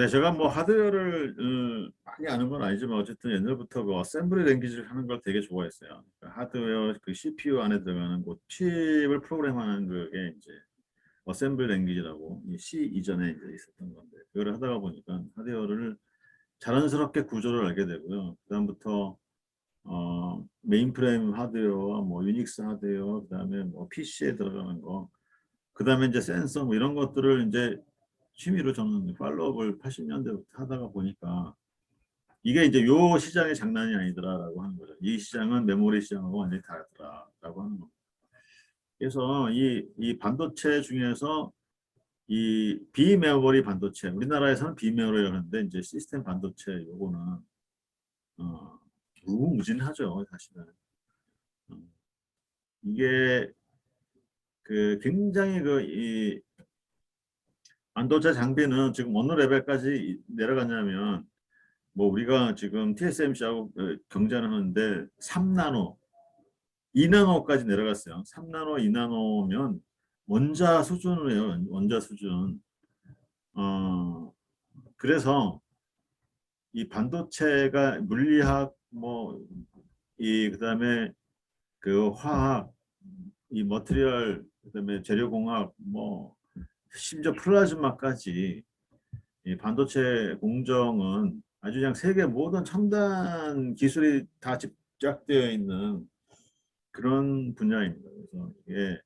네, 제가 뭐 하드웨어를 많이 아는 건 아니지만 어쨌든 옛날부터 그 어셈블리 랭귀지를 하는 걸 되게 좋아했어요. 그러니까 하드웨어 그 CPU 안에 들어가는 그 칩을 프로그램하는 그게 이제 어셈블리 랭귀지라고 이 C 이전에 이제 있었던 건데 그걸 하다가 보니까 하드웨어를 자연스럽게 구조를 알게 되고요. 그다음부터 메인프레임 하드웨어와 뭐 유닉스 하드웨어 그다음에 뭐 PC에 들어가는 거 그다음에 이제 센서 뭐 이런 것들을 이제 취미로 저는 팔로업을 80년대부터 하다가 보니까 이게 이제 요 시장의 장난이 아니더라라고 하는 거죠. 이 시장은 메모리 시장하고 완전히 다르더라라고 하는 거. 그래서 이 반도체 중에서 이 비메모리 반도체, 우리나라에서는 비메모리라고 하는데 이제 시스템 반도체 요거는 어, 무궁무진하죠, 사실은. 어, 이게 그 굉장히 이 반도체 장비는 지금 어느 레벨까지 내려갔냐면 뭐 우리가 지금 TSMC하고 경쟁을 하는데 3나노, 2나노까지 내려갔어요. 3나노, 2나노면 원자 수준이에요. 원자 수준. 그래서 이 반도체가 물리학 뭐 이 그다음에 그 화학 이 머티리얼 그다음에 재료공학 뭐 심지어 플라즈마까지 이 반도체 공정은 아주 그냥 세계 모든 첨단 기술이 다 집약되어 있는 그런 분야입니다. 그래서 이게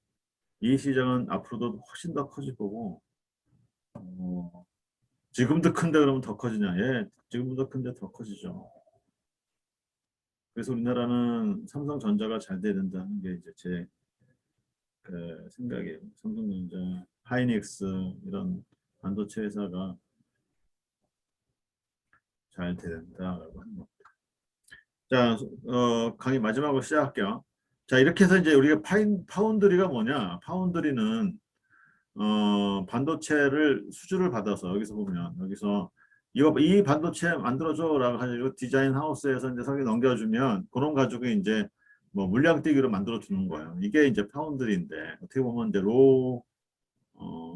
이 시장은 앞으로도 훨씬 더 커질 거고 어, 지금도 큰데 그러면 더 커지냐? 예, 지금보다 큰데 더 커지죠. 그래서 우리나라는 삼성전자가 잘 돼야 된다는 게 이제 제 그 생각이에요. 삼성전자, 하이닉스 이런 반도체 회사가 잘 돼야 된다라고 하는 거. 자, 강의 마지막으로 시작할게요. 자, 이렇게 해서 이제 우리가 파운드리가 뭐냐? 파운드리는 반도체를 수주를 받아서 여기서 보면 여기서 이 반도체 만들어줘라고 하지고 디자인 하우스에서 이제 설계 넘겨주면 그런 가지고 이제 뭐 물량뛰기로 만들어 주는 거예요. 이게 이제 파운드리인데 어떻게 보면 이제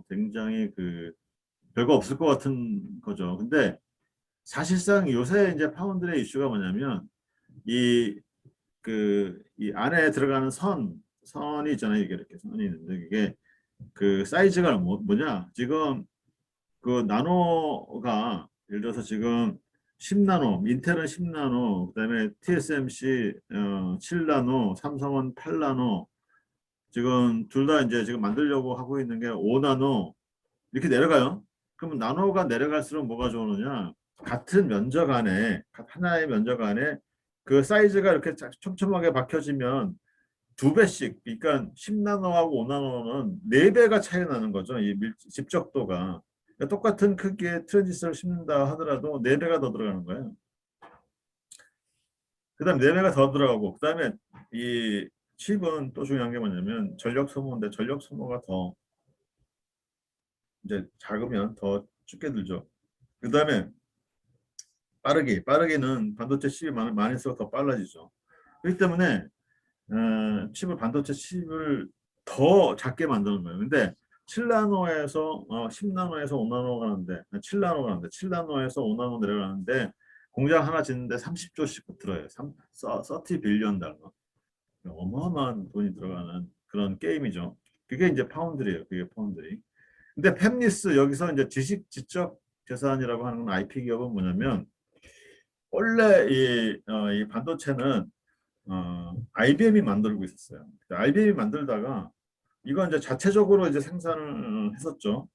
굉장히 그 별거 없을 것 같은 거죠. 근데 사실상 요새 이제 파운드리 이슈가 뭐냐면 이 이 안에 들어가는 선이 있잖아요. 이게 이렇게 선이 있는데 이게 그 사이즈가 뭐냐? 지금 그 나노가 예를 들어서 지금 10나노, 인텔은 10나노, 그다음에 TSMC 7나노, 삼성은 8나노, 지금 둘 다 이제 지금 만들려고 하고 있는 게 5나노 이렇게 내려가요. 그러면 나노가 내려갈수록 뭐가 좋으느냐? 같은 면적 안에 하나의 면적 안에 그 사이즈가 이렇게 촘촘하게 박혀지면 두 배씩, 그러니까 10나노하고 5나노는 네 배가 차이 나는 거죠. 이 집적도가. 그러니까 똑같은 크기의 트랜지스터를 심는다 하더라도 네 배가 더 들어가는 거예요. 그다음 네 배가 더 들어가고, 그다음에 이 칩은 또 중요한 게 뭐냐면 전력 소모인데 전력 소모가 더 이제 작으면 더 죽게 들죠. 그다음에 빠르기는 반도체 칩이 많을수록 더 빨라지죠. 그렇기 때문에 반도체 칩을 더 작게 만드는 거예요. 근데 7나노에서 10나노에서 5나노 가는데 7나노 가는데 7나노에서 5나노 내려가는데 공장 하나 짓는데 30조씩 들어요. 30 빌리언 달러. 어마어마한 돈이 들어가는 그런 게임이죠. 그게 이제 파운드리예요. 그게 파운드리. 근데 팹리스 여기서 이제 지적 재산이라고 하는 IP 기업은 뭐냐면 원래 이 반도체는 IBM이 만들고 있었어요. IBM이 만들다가 이건 이제 자체적으로 이제 생산을 했었죠.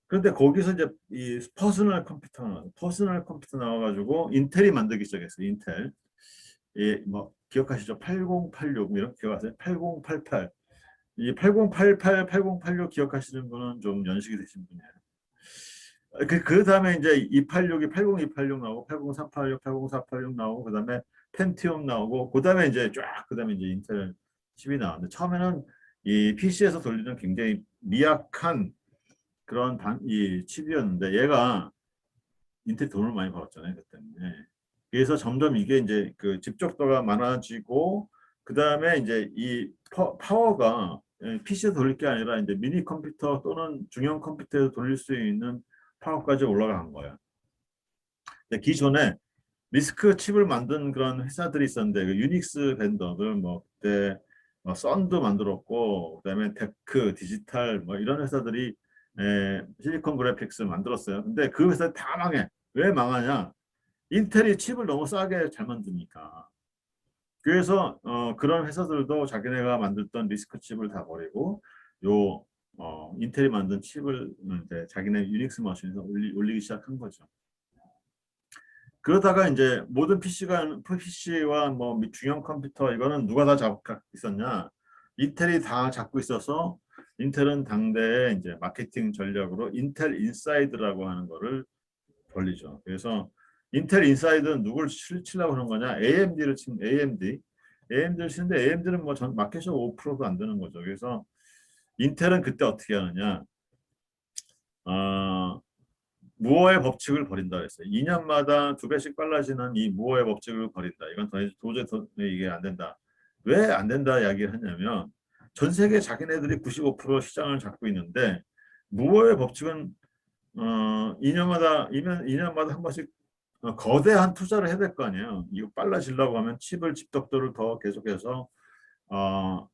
그런데 거기서 이제 이 퍼스널 컴퓨터 나와가지고 인텔이 만들기 시작했어요. 인텔. 뭐 기억하시죠? 8086 이렇게 기억하세요? 8088. 이 8088, 8086 기억하시는 분은 좀 연식이 되신 분이에요. 그 다음에 이제 286이 80286 나오고 80386, 80486 나오고 그다음에 펜티움 나오고 그다음에 이제 그다음에 이제 인텔 칩이 나왔는데 처음에는 이 PC에서 돌리는 굉장히 미약한 그런 이 칩이었는데 얘가 인텔 돈을 많이 벌었잖아요 그때. 그래서 점점 이게 이제 그 집적도가 많아지고 그다음에 이제 이 파워가 PC에 돌릴 게 아니라 이제 미니 컴퓨터 또는 중형 컴퓨터에서 돌릴 수 있는 파워까지 올라간 거예요. 근데 기존에 리스크 칩을 만든 그런 회사들이 있었는데 그 유닉스 벤더들 뭐 그때 썬도 만들었고 그다음에 데크 디지털 뭐 이런 회사들이 실리콘 그래픽스 만들었어요. 근데 그 회사 다 망해. 왜 망하냐? 인텔이 칩을 너무 싸게 잘 만드니까. 그래서 그런 회사들도 자기네가 만들던 리스크 칩을 다 버리고 요 인텔이 만든 칩을 이제 자기네 유닉스 머신에서 올리기 시작한 거죠. 그러다가 이제 모든 PC와 뭐 중형 컴퓨터 이거는 누가 다 잡고 있었냐? 인텔이 다 잡고 있어서 인텔은 당대의 이제 마케팅 전략으로 인텔 인사이드라고 하는 거를 벌리죠. 그래서 인텔 인사이드는 누굴 치려고 하는 거냐? AMD를 치면 AMD를 치는데 AMD는 뭐 전 마켓이 5%도 안 되는 거죠. 그래서 인텔은 그때 어떻게 하느냐? 어, 무어의 법칙을 버린다 그랬어요. 2년마다 2배씩 빨라지는 이 무어의 법칙을 버린다. 이건 도저히 이게 안 된다. 왜 안 된다 이야기를 하냐면 전 세계 자기네들이 95% 시장을 잡고 있는데 무어의 법칙은 2년마다 한 번씩 거대한 투자를 해야 될 거 아니에요. 이거 빨라지려고 하면 칩을 집덕도를 더 계속해서 어,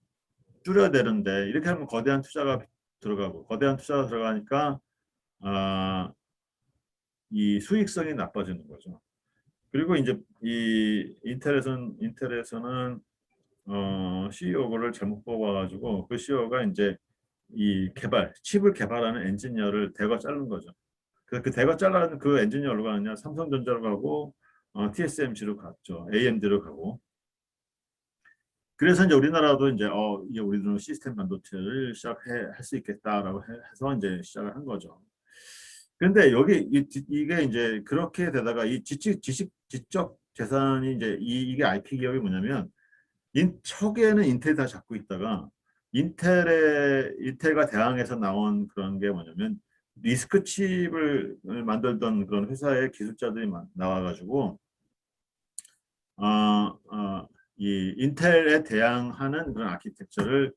줄여야 되는데 이렇게 하면 거대한 투자가 들어가고 거대한 투자가 들어가니까 어, 이 수익성이 나빠지는 거죠. 그리고 이제 이 인텔에서는 CEO를 잘못 뽑아가지고 그 CEO가 이제 이 칩을 개발하는 엔지니어를 대거 자른 거죠. 그 대거 잘라는 그 엔지니어로 가느냐 삼성전자로 가고 TSMC로 갔죠. AMD로 가고. 그래서 이제 우리나라도 이제 이제 우리들은 시스템 반도체를 시작할 수 있겠다라고 해서 이제 시작을 한 거죠. 그런데 여기 이게 이제 그렇게 되다가 이 지적 재산이 이제 이게 IP 기업이 뭐냐면 초기에는 인텔 다 잡고 있다가 인텔과 대항해서 나온 그런 게 뭐냐면 리스크 칩을 만들던 그런 회사의 기술자들이 나와가지고 어, 이 인텔에 대항하는 그런 아키텍처를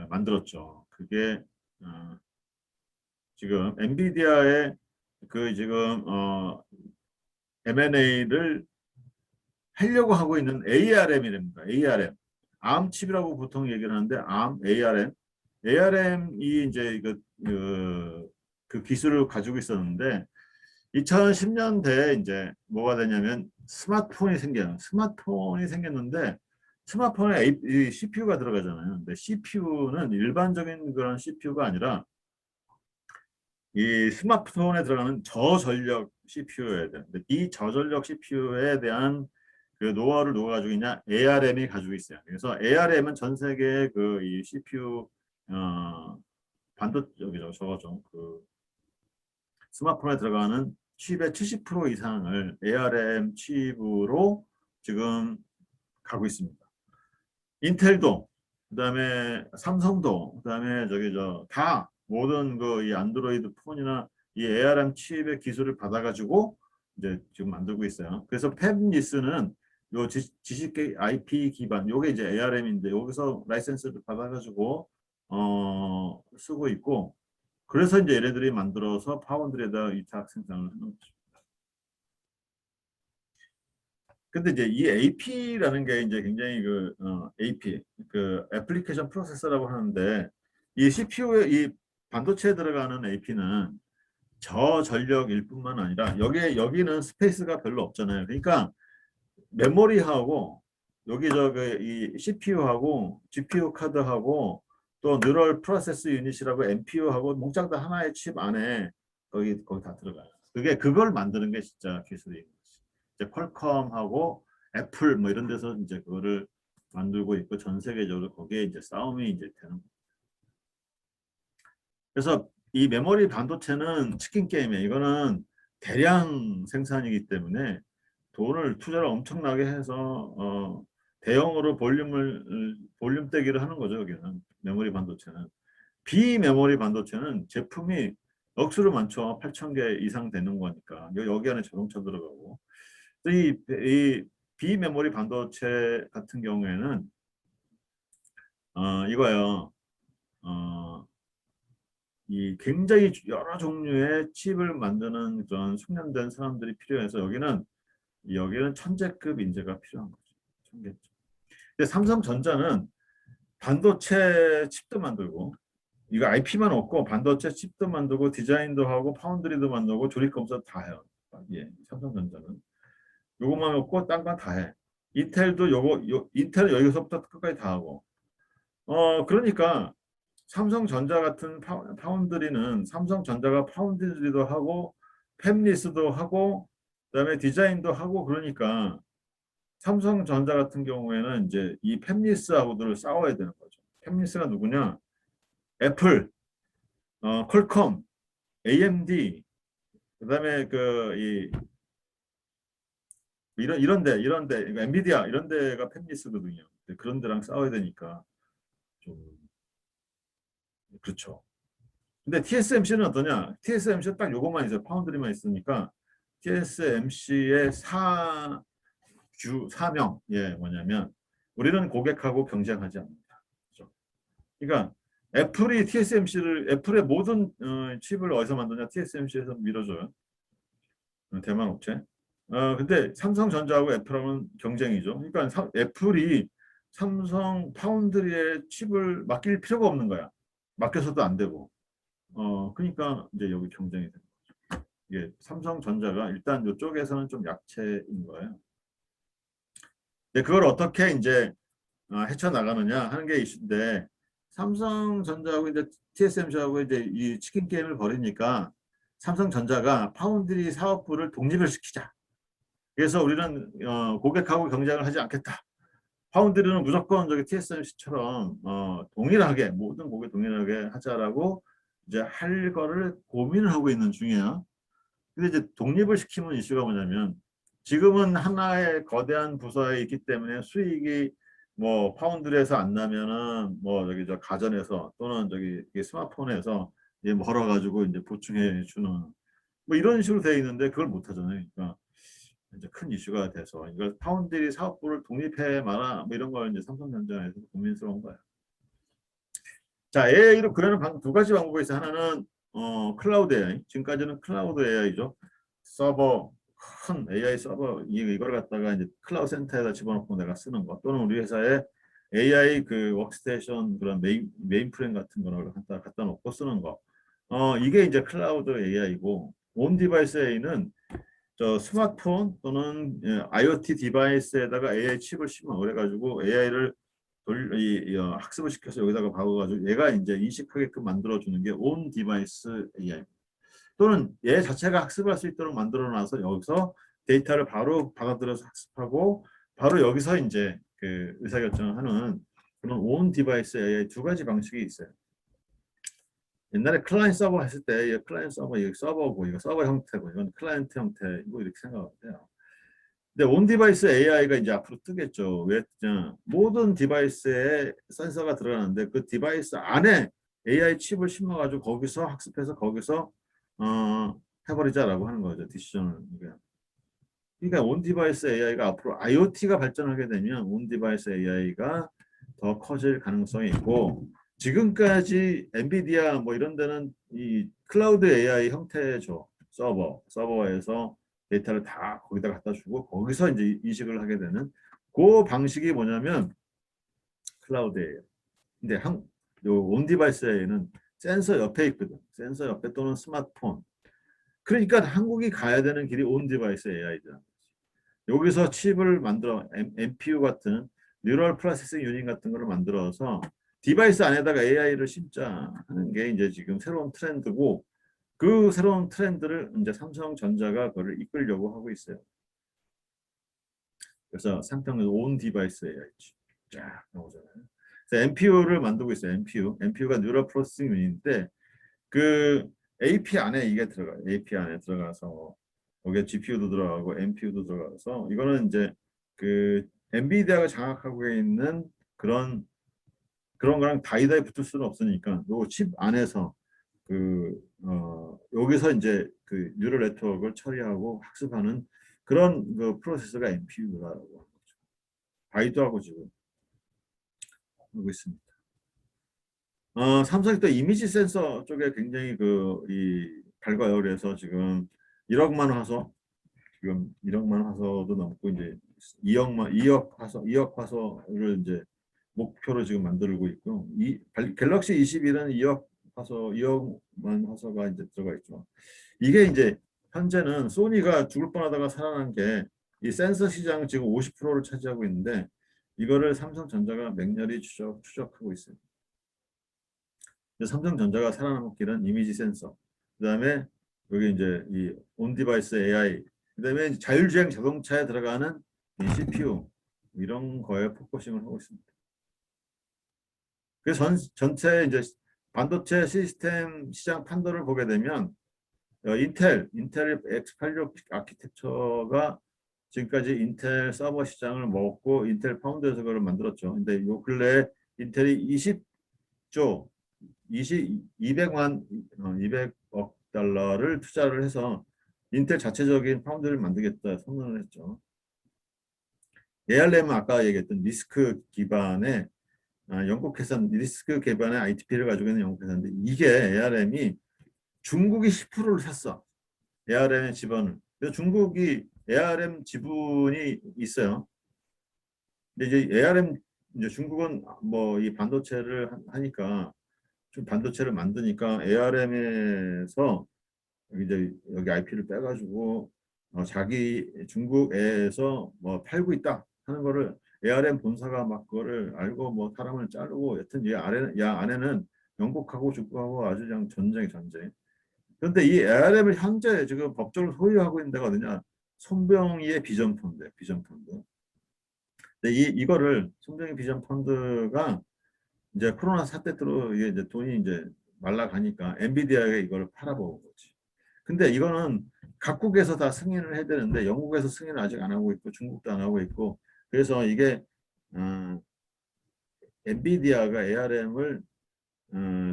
만들었죠. 그게 지금 엔비디아의 그 지금 M&A를 하려고 하고 있는 ARM이랍니다. ARM. ARM 칩이라고 보통 얘기를 하는데 ARM, ARM. ARM이 이제 그 기술을 가지고 있었는데 2010년대에 이제 뭐가 되냐면 스마트폰이 생겼는데 스마트폰에 이 CPU가 들어가잖아요. 근데 CPU는 일반적인 그런 CPU가 아니라 이 스마트폰에 들어가는 저전력 CPU여야 되는데 이 저전력 CPU에 대한 그 노하우를 누가 가지고 있냐? ARM이 가지고 있어요. 그래서 ARM은 전 세계 그 이 CPU 여기죠, 저거죠. 그 스마트폰에 들어가는 칩의 70% 이상을 ARM 칩으로 지금 가고 있습니다. 인텔도, 그다음에 삼성도, 그다음에 저기 다 모든 그 이 안드로이드 폰이나 이 ARM 칩의 기술을 받아가지고 이제 지금 만들고 있어요. 그래서 팹리스는 요 지식 IP 기반, 요게 이제 ARM인데 여기서 라이센스를 받아가지고 쓰고 있고, 그래서 이제 얘네들이 만들어서 파운드리에다 위탁 생산을 하는 거죠. 근데 이제 이 AP라는 게 이제 굉장히 AP 그 애플리케이션 프로세서라고 하는데 이 CPU에 이 반도체에 들어가는 AP는 저전력일 뿐만 아니라 여기는 스페이스가 별로 없잖아요. 그러니까 메모리하고 여기 이 CPU하고 GPU 카드하고 또 뉴럴 프로세스 유닛이라고 NPU하고 몽땅 다 하나의 칩 안에 거기 다 들어가요. 그걸 만드는 게 진짜 기술이에요. 이제 퀄컴하고 애플 뭐 이런 데서 이제 그거를 만들고 있고 전 세계적으로 거기에 이제 싸움이 이제 되는 거예요. 그래서 이 메모리 반도체는 치킨 게임이에요. 이거는 대량 생산이기 때문에 투자를 엄청나게 해서 대형으로 볼륨 떼기를 하는 거죠. 여기는 메모리 반도체는. 비메모리 반도체는 제품이 억수로 많죠. 8,000개 이상 되는 거니까 여기 안에 자동차 들어가고 이 비메모리 반도체 같은 경우에는 이거요. 어, 이 굉장히 여러 종류의 칩을 만드는 그런 숙련된 사람들이 필요해서 여기는 천재급 인재가 필요한 거죠. 천재급. 근데 삼성전자는 반도체 칩도 만들고 이거 IP만 없고 반도체 칩도 만들고 디자인도 하고 파운드리도 만들고 조립 검사 다 해요. 예, 삼성전자는 요것만 없고 딴 건 다 해. 인텔도 인텔은 여기서부터 끝까지 다 하고. 그러니까 삼성전자 같은 파운드리는 삼성전자가 파운드리도 하고 팹리스도 하고 그다음에 디자인도 하고 그러니까 삼성전자 같은 경우에는 이제 이 팹리스하고들 싸워야 되는 거죠. 팹리스가 누구냐? 애플, 퀄컴, AMD, 그다음에 이런 데 엔비디아 이런 데가 팹리스거든요. 그런 데랑 싸워야 되니까 좀 그렇죠. 근데 TSMC는 어떠냐? TSMC는 딱 요것만 있어요. 파운드리만 있으니까 TSMC의 사명 뭐냐면 우리는 고객하고 경쟁하지 않는다. 그렇죠? 그러니까 애플의 모든 칩을 어디서 만드냐? TSMC에서 밀어줘요. 대만 업체. 근데 삼성전자하고 애플하고는 경쟁이죠. 그러니까 애플이 삼성 파운드리의 칩을 맡길 필요가 없는 거야. 맡겨서도 안 되고. 그러니까 이제 여기 경쟁이 되는 거죠. 이게 삼성전자가 일단 이쪽에서는 좀 약체인 거예요. 근데 그걸 어떻게 이제 헤쳐나가느냐 하는 게 이슈인데 삼성전자하고 이제 TSMC하고 이제 이 치킨 게임을 벌이니까 삼성전자가 파운드리 사업부를 독립을 시키자. 그래서 우리는 고객하고 경쟁을 하지 않겠다. 파운드리는 무조건 저기 TSMC처럼 동일하게 모든 고객 동일하게 하자라고 이제 할 거를 고민을 하고 있는 중이에요. 근데 이제 독립을 시키면 이슈가 뭐냐면 지금은 하나의 거대한 부서에 있기 때문에 수익이 뭐 파운드리에서 안 나면은 뭐 저기 저 가전에서 또는 저기 스마트폰에서 이제 멀어가지고 이제 보충해 주는 뭐 이런 식으로 돼 있는데 그걸 못 하잖아요. 그러니까 이제 큰 이슈가 돼서 이걸 파운드리 사업부를 독립해 마라 뭐 이런 걸 이제 삼성전자에서 고민스러운 거예요. 자, AI로 그려는 두 가지 방법이 있어요. 하나는 클라우드 AI. 지금까지는 클라우드 AI죠. 서버 큰 AI 서버 이걸 갖다가 이제 클라우드 센터에다 집어넣고 내가 쓰는 거 또는 우리 회사에 AI 그 워크스테이션 그런 메인프레임 같은 거를 갖다 놓고 쓰는 거. 이게 이제 클라우드 AI고 온 디바이스 AI는 저 스마트폰 또는 IoT 디바이스에다가 AI 칩을 심어 그래가지고 AI를 학습을 시켜서 여기다가 박아가지고 얘가 이제 인식하게끔 만들어주는 게 온 디바이스 AI 또는 얘 자체가 학습할 수 있도록 만들어놔서 여기서 데이터를 바로 받아들여서 학습하고 바로 여기서 이제 그 의사결정을 하는 그런 온 디바이스 AI 두 가지 방식이 있어요. 옛날에 클라이언트 서버 했을 때 클라이언트 서버 이거 서버고 이거 서버 형태고 이건 클라이언트 형태 이거 이렇게 생각하면 돼요. 근데 온 디바이스 AI가 이제 앞으로 뜨겠죠. 왜 뜨냐? 모든 디바이스에 센서가 들어가는데 그 디바이스 안에 AI 칩을 심어가지고 거기서 학습해서 거기서 해버리자라고 하는 거죠. 디시전을. 그러니까 온 디바이스 AI가 앞으로 IoT가 발전하게 되면 온 디바이스 AI가 더 커질 가능성이 있고 지금까지 엔비디아 뭐 이런 데는 이 클라우드 AI 형태죠. 서버에서 데이터를 다 거기다 갖다 주고 거기서 이제 인식을 하게 되는 그 방식이 뭐냐면 클라우드예요. 근데 요 온디바이스 AI는 센서 옆에 있거든. 센서 옆에 또는 스마트폰. 그러니까 한국이 가야 되는 길이 온디바이스 AI다. 여기서 칩을 만들어 NPU 같은 뉴럴 프로세싱 유닛 같은 거를 만들어서 디바이스 안에다가 AI를 심자 하는 게 이제 지금 새로운 트렌드고 그 새로운 트렌드를 이제 삼성전자가 그거를 이끌려고 하고 있어요. 그래서 상평은 온 디바이스 AI 쫙 나오잖아요. 그래서 NPU를 만들고 있어요. NPU가 뉴럴 프로세싱 유닛인데 그 AP 안에 이게 들어가요. AP 안에 들어가서 거기에 GPU도 들어가고 NPU도 들어가서 이거는 이제 그 엔비디아가 장악하고 있는 그런 거랑 다이다이 붙을 수는 없으니까 요 칩 안에서 여기서 이제 그 뉴럴 네트워크를 처리하고 학습하는 그런 그 프로세서가 NPU라고 하는 거죠. 바이두하고 지금 하고 있습니다. 삼성이 또 이미지 센서 쪽에 굉장히 이 밝아요. 그래서 지금 1억만 화소, 지금 1억만 화소도 넘고 이제 2억 화소를 이제 목표로 지금 만들고 있고, 갤럭시 21은 2억 화소, 2억만 화소가 이제 들어가 있죠. 이게 이제 현재는 소니가 죽을 뻔하다가 살아난 게 이 센서 시장 지금 50%를 차지하고 있는데, 이거를 삼성전자가 맹렬히 추적하고 있어요. 삼성전자가 살아남기는 이미지 센서, 그다음에 여기 이제 이 온디바이스 AI, 그다음에 자율주행 자동차에 들어가는 이 CPU, 이런 거에 포커싱을 하고 있습니다. 그래서 전체 이제 반도체 시스템 시장 판도를 보게 되면 인텔 X86 아키텍처가 지금까지 인텔 서버 시장을 먹고 인텔 파운드에서 그걸 만들었죠. 근데 요 근래에 인텔이 20조 200만 200억 달러를 투자를 해서 인텔 자체적인 파운드를 만들겠다 선언을 했죠. ARM은 아까 얘기했던 리스크 기반의 영국 회사, 리스크 기반의 ITP를 가지고 있는 영국 회사인데, 이게 ARM이 중국이 10%를 샀어. ARM의 지분을. 그래서 중국이 ARM 지분이 있어요. 근데 이제 ARM, 이제 중국은 뭐 이 반도체를 하니까, 좀 반도체를 만드니까 ARM에서 이제 여기 IP를 빼가지고 자기 중국에서 뭐 팔고 있다 하는 거를 ARM 본사가 막 그거를 알고 뭐 사람을 자르고, 여튼 야 안에는 영국하고 중국하고 아주 그냥 전쟁. 그런데 이 ARM을 현재 지금 법적으로 소유하고 있는 데가 어디냐? 손병희의 비전 펀드, 비전 펀드. 근데 이거를 손병희 비전 펀드가 이제 코로나 사태 때로 이게 이제 돈이 이제 말라가니까 엔비디아에 이걸 팔아먹은 거지. 근데 이거는 각국에서 다 승인을 해야 되는데, 영국에서 승인을 아직 안 하고 있고 중국도 안 하고 있고, 그래서 이게 엔비디아가 ARM을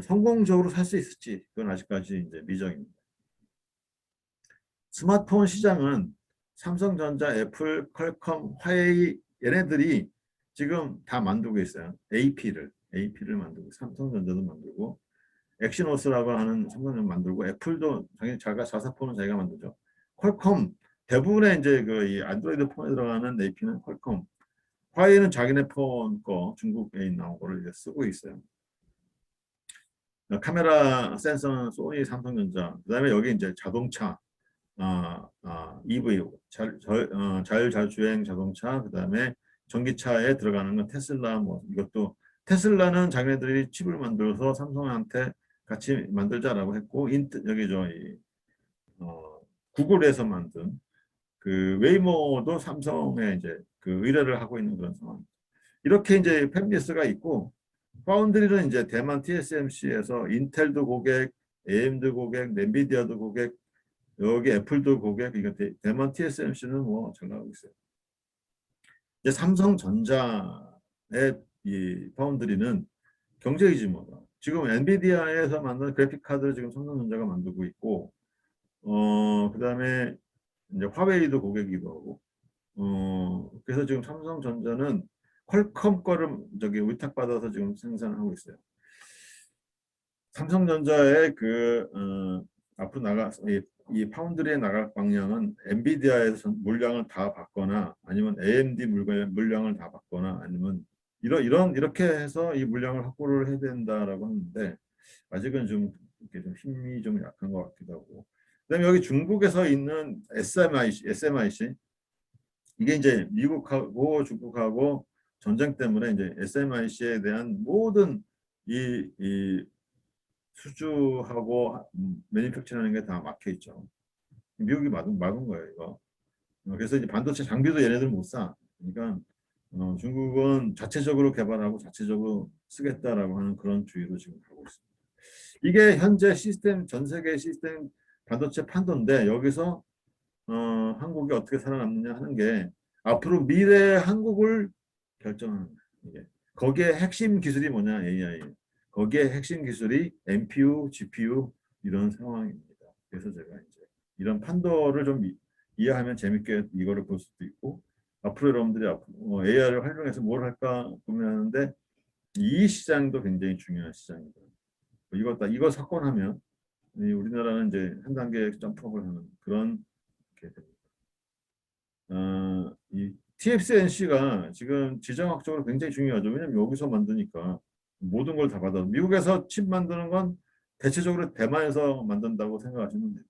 성공적으로 살 수 있을지, 그건 아직까지 이제 미정입니다. 스마트폰 시장은 삼성전자, 애플, 퀄컴, 화웨이, 얘네들이 지금 다 만들고 있어요. AP를 만들고, 삼성전자도 만들고, 엑시노스라고 하는 삼성전자 만들고, 애플도 당연히 자사폰은 자기가 만들죠. 퀄컴 대부분의 이제 이 안드로이드 폰에 들어가는 AP는 퀄컴, 화웨이는 자기네 폰 거 중국에 나온 거를 이제 쓰고 있어요. 카메라 센서는 소니, 삼성전자, 그다음에 여기 이제 자동차, EV, 자율주행 자동차, 그다음에 전기차에 들어가는 건 테슬라, 뭐 이것도 테슬라는 자기네들이 칩을 만들어서 삼성한테 같이 만들자라고 했고, 여기 구글에서 만든 그 웨이모도 삼성에 이제 그 의뢰를 하고 있는 그런 상황. 이렇게 이제 팹리스가 있고, 파운드리는 이제 대만 TSMC에서 인텔도 고객, AMD 고객, 엔비디아도 고객, 여기 애플도 고객, 이거 대만 TSMC는 뭐 잘 나가고 있어요. 이제 삼성전자의 이 파운드리는 경쟁이지 뭐. 지금 엔비디아에서 만든 그래픽 카드를 지금 삼성전자가 만들고 있고, 그다음에 이제 화웨이도 고객이기도 하고, 그래서 지금 삼성전자는 퀄컴 거를 저기 위탁받아서 지금 생산하고 있어요. 삼성전자의 앞으로 이 파운드리에 나갈 방향은 엔비디아에서 물량을 다 받거나, 아니면 AMD 물량을 다 받거나, 아니면 이렇게 해서 이 물량을 확보를 해야 된다라고 하는데, 아직은 좀 이렇게 좀 힘이 좀 약한 것 같기도 하고. 그다음에 여기 중국에서 있는 SMIC, 이게 이제 미국하고 중국하고 전쟁 때문에 이제 SMIC에 대한 모든 이 수주하고 매니팩처링하는 게 다 막혀 있죠. 미국이 막은 거예요, 이거. 그래서 이제 반도체 장비도 얘네들 못 사. 그러니까 중국은 자체적으로 개발하고 자체적으로 쓰겠다라고 하는 그런 주의로 지금 하고 있습니다. 이게 현재 전 세계 시스템 반도체 판도인데, 여기서 한국이 어떻게 살아남느냐 하는 게 앞으로 미래 한국을 결정하는 거예요. 이게. 거기에 핵심 기술이 뭐냐? AI. 거기에 핵심 기술이 NPU, GPU, 이런 상황입니다. 그래서 제가 이제 이런 판도를 좀 이해하면 재밌게 이거를 볼 수도 있고, 앞으로 여러분들이 AI를 활용해서 뭘 할까 고민하는데, 이 시장도 굉장히 중요한 시장이다. 이거 석권하면 우리나라는 이제 한 단계 점프업을 하는 그런 게 됩니다. 이 TSMC가 지금 지정학적으로 굉장히 중요하죠. 왜냐면 여기서 만드니까 모든 걸 다 받아. 미국에서 칩 만드는 건 대체적으로 대만에서 만든다고 생각하시면 돼요.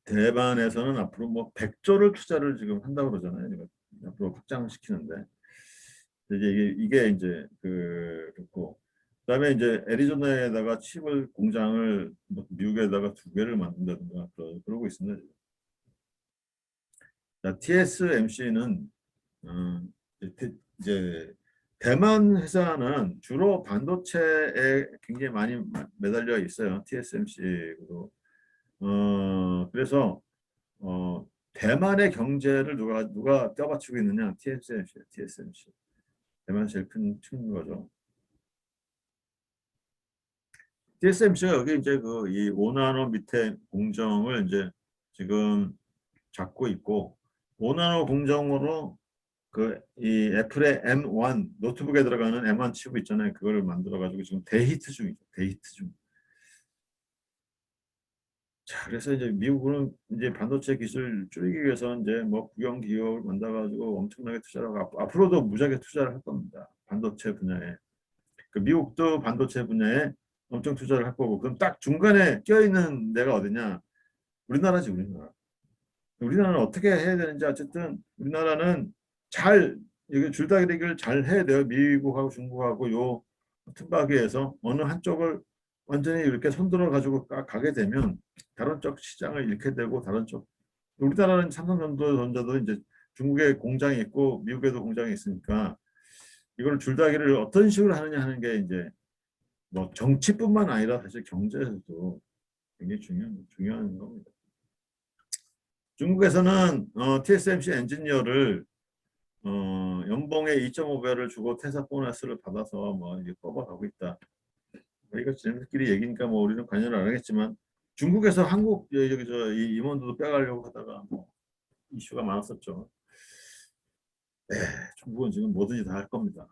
대만에서는 앞으로 뭐 100조를 투자를 지금 한다고 그러잖아요. 앞으로 확장시키는데. 이제 이게 이제 그렇고 그다음에 이제 애리조나에다가 칩을 공장을 뭐 미국에다가 2개를 만든다든가 그러고 있습니다. TSMC는 이제 대만 회사는 주로 반도체에 굉장히 많이 매달려 있어요. TSMC로. 그래서 대만의 경제를 누가 떼어받치고 있느냐? TSMC. 대만 제일 큰 거죠. TSMC가 여기 이제 이 5나노 밑에 공정을 이제 지금 잡고 있고 5나노 공정으로 이 애플의 M1 노트북에 들어가는 M1 칩 있잖아요. 그거를 만들어 가지고 지금 대히트 중이죠. 대히트 중. 자, 그래서 이제 미국은 이제 반도체 기술 줄이기 위해서 이제 뭐 국영 기업을 만들어 가지고 엄청나게 투자를 하고 앞으로도 무지하게 투자를 할 겁니다. 반도체 분야에. 미국도 반도체 분야에 엄청 투자를 할 거고 그럼 딱 중간에 껴있는 데가 어디냐? 우리나라지 우리나라. 우리나라는 어떻게 해야 되는지 어쨌든 우리나라는 잘 여기 줄다리기를 잘 해야 돼요. 미국하고 중국하고 요 틈바귀에서 어느 한쪽을 완전히 이렇게 손들어 가지고 가게 되면 다른 쪽 시장을 잃게 되고 다른 쪽 우리나라는 삼성전자도 이제 중국에 공장이 있고 미국에도 공장이 있으니까 이걸 줄다리기를 어떤 식으로 하느냐 하는 게 이제 뭐 정치뿐만 아니라 사실 경제에서도 굉장히 중요한 겁니다. 중국에서는 TSMC 엔지니어를 연봉의 2.5배를 주고 퇴사 보너스를 받아서 뭐 이제 뽑아가고 있다. 이거 쟤네들끼리 얘기니까 뭐 우리는 관여를 안 하겠지만 중국에서 한국 여기 이 임원들도 빼가려고 하다가 뭐 이슈가 많았었죠. 네, 중국은 지금 뭐든지 다 할 겁니다.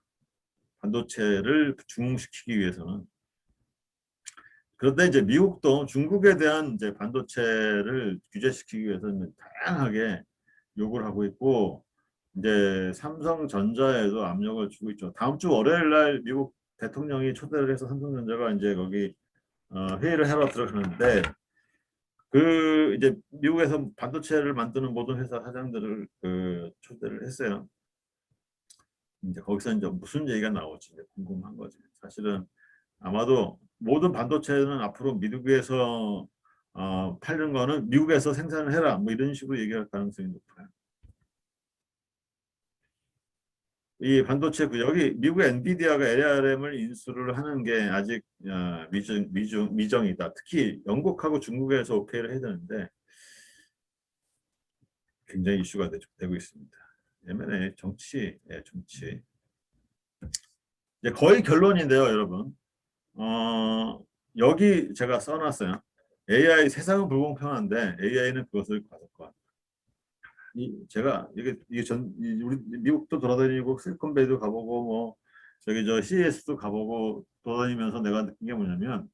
반도체를 중흥시키기 위해서는. 그런데 이제 미국도 중국에 대한 이제 반도체를 규제시키기 위해서는 다양하게 요구를 하고 있고 이제 삼성전자에도 압력을 주고 있죠. 다음 주 월요일 날 미국 대통령이 초대를 해서 삼성전자가 이제 거기 회의를 하러 들어가는데 이제 미국에서 반도체를 만드는 모든 회사 사장들을 초대를 했어요. 이제 거기서 이제 무슨 얘기가 나올지 이제 궁금한 거지. 사실은 아마도 모든 반도체는 앞으로 미국에서 팔는 거는 미국에서 생산을 해라 뭐 이런 식으로 얘기할 가능성이 높아요. 이 반도체 여기 미국 엔비디아가 ARM을 인수를 하는 게 아직 미정이다. 특히 영국하고 중국에서 오케이를 해야 되는데 굉장히 이슈가 되고 있습니다. M&A 정치, 정치. 이제 거의 결론인데요, 여러분. 여기 제가 써놨어요. AI 세상은 불공평한데 AI는 그것을 과속화. 제가 우리 미국도 돌아다니고 실리콘밸리도 가보고 뭐 저기 CES도 가보고 돌아다니면서 내가 느낀 게 뭐냐면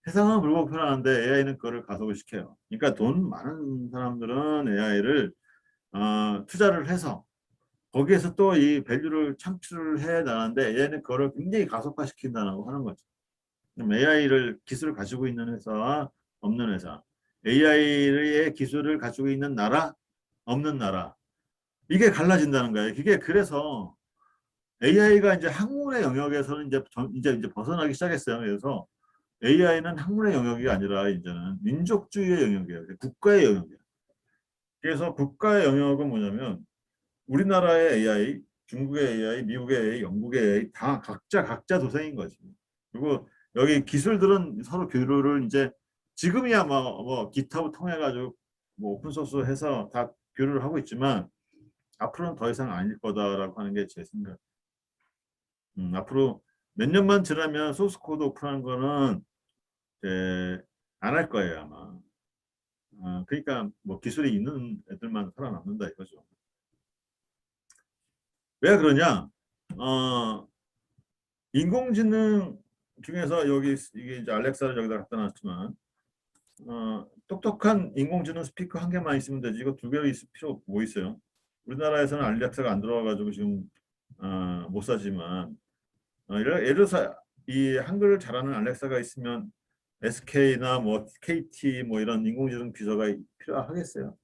세상은 불공평한데 AI는 그거를 가속을 시켜요. 그러니까 돈 많은 사람들은 AI를 투자를 해서 거기에서 또 이 밸류를 창출을 해 나가는데 AI는 그거를 굉장히 가속화시킨다고 하는 거죠. AI를 기술을 가지고 있는 회사와 없는 회사, AI의 기술을 가지고 있는 나라, 없는 나라 이게 갈라진다는 거예요. 이게 그래서 AI가 이제 학문의 영역에서는 이제 벗어나기 시작했어요. 그래서 AI는 학문의 영역이 아니라 이제는 민족주의의 영역이에요. 국가의 영역이에요. 그래서 국가의 영역은 뭐냐면 우리나라의 AI, 중국의 AI, 미국의 AI, 영국의 AI 다 각자 도생인 거지. 그리고 여기 기술들은 서로 교류를 이제 지금이야 뭐 기타부 통해 가지고 뭐 오픈소스 해서 다 교류를 하고 있지만 앞으로는 더 이상 아닐 거다라고 하는 게 제 생각. 앞으로 몇 년만 지나면 소스 코드 오픈한 거는 안 할 거예요 아마. 그러니까 뭐 기술이 있는 애들만 살아남는다 이거죠. 왜 그러냐? 인공지능 중에서 여기 이게 이제 알렉사를 여기다 갖다 놨지만 똑똑한 인공지능 스피커 한 개만 있으면 되지 이거 두 개 있을 필요 뭐 있어요? 우리나라에서는 알렉사가 안 들어와가지고 지금 못 사지만 예를 들어서 이 한글을 잘하는 알렉사가 있으면 SK나 뭐 KT 뭐 이런 인공지능 비서가 필요하겠어요.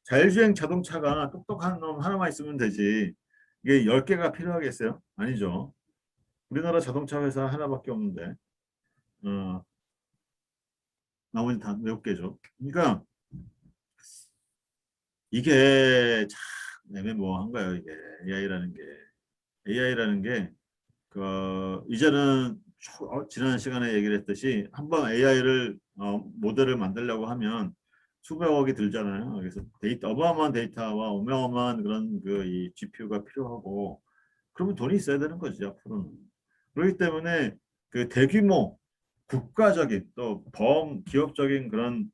자율주행 자동차가 똑똑한 놈 하나만 있으면 되지. 이게 10개가 필요하겠어요? 아니죠. 우리나라 자동차 회사 하나밖에 없는데 어, 나머지 다 외국 개죠. 그러니까 이게 참 애매모호한 거예요. 이게 AI라는 게 그 이제는 지난 시간에 얘기를 했듯이 한번 AI를 모델을 만들려고 하면 수백억이 들잖아요. 그래서 어마어마한 데이터와 어마어마한 그런 그 이 GPU가 필요하고 그러면 돈이 있어야 되는 거지 앞으로는. 그렇기 때문에 그 대규모 국가적인 또 범기업적인 그런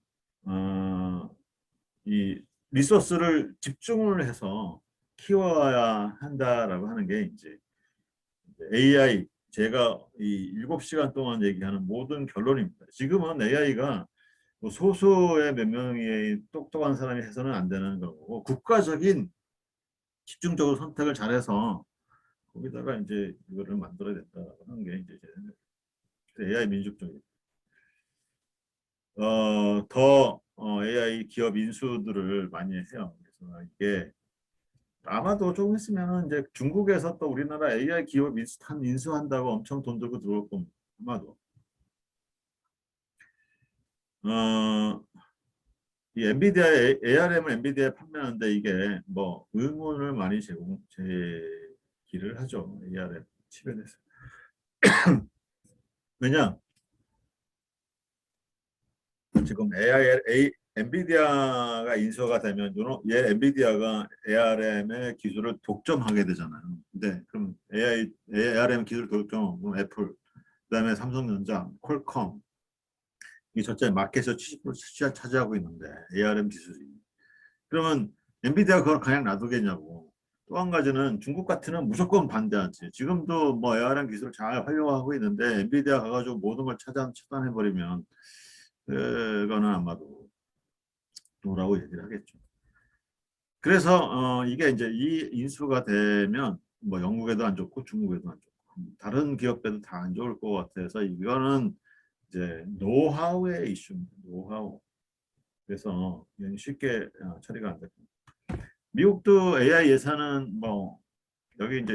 이 리소스를 집중을 해서 키워야 한다라고 하는 게 이제 AI 제가 이 7시간 동안 얘기하는 모든 결론입니다. 지금은 AI가 뭐 소수의 몇 명의 똑똑한 사람이 해서는 안 되는 거고 국가적인 집중적으로 선택을 잘해서 거기다가 이제 이거를 만들어야 된다고 하는 게 이제 AI 민족주의. 더 AI 기업 인수들을 많이 해요. 그래서 이게 아마도 조금 있으면 이제 중국에서 또 우리나라 AI 기업 인수한다고 엄청 돈 들고 들어올 겁니다. 아마도. 어, 이 엔비디아의 ARM을 엔비디아에 판매하는데 이게 뭐 의문을 많이 제기를 하죠. ARM 칩에 대해서. 왜냐? 지금 엔비디아가 인수가 되면 얘 엔비디아가 ARM의 기술을 독점하게 되잖아요. 근데 그럼 ARM 기술 독점, 그럼 애플, 그다음에 삼성전자, 퀄컴 이 전체 마켓에서 70% 차지하고 있는데 ARM 기술이. 그러면 엔비디아가 그걸 그냥 놔두겠냐고. 또 한 가지는 중국 같으면 무조건 반대하지. 지금도 뭐 ARM 기술을 잘 활용하고 있는데 엔비디아 가가지고 모든 걸 차단해버리면 그거는 아마도 노라고 얘기를 하겠죠. 그래서 이게 이제 이 인수가 되면 뭐 영국에도 안 좋고 중국에도 안 좋고 다른 기업에도 다 안 좋을 것 같아서 이거는 이제 노하우의 이슈입니다. 노하우. 그래서 쉽게 처리가 안 됩니다. 미국도 AI 예산은 뭐 여기 이제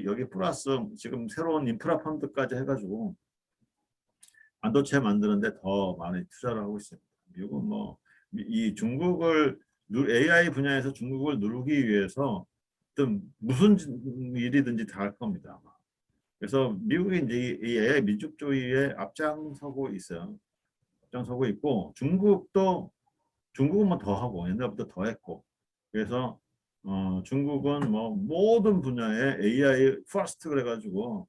여기 플러스 지금 새로운 인프라 펀드까지 해가지고 반도체 만드는데 더 많이 투자를 하고 있습니다. 미국은 뭐 이 중국을 AI 분야에서 중국을 누르기 위해서 어떤 무슨 일이든지 다 할 겁니다. 아마. 그래서 미국이 이제 이 AI 민족주의에 앞장서고 있어요. 앞장서고 있고 중국은 뭐 더 하고 옛날부터 더 했고 그래서 중국은 뭐 모든 분야에 AI 퍼스트 그래가지고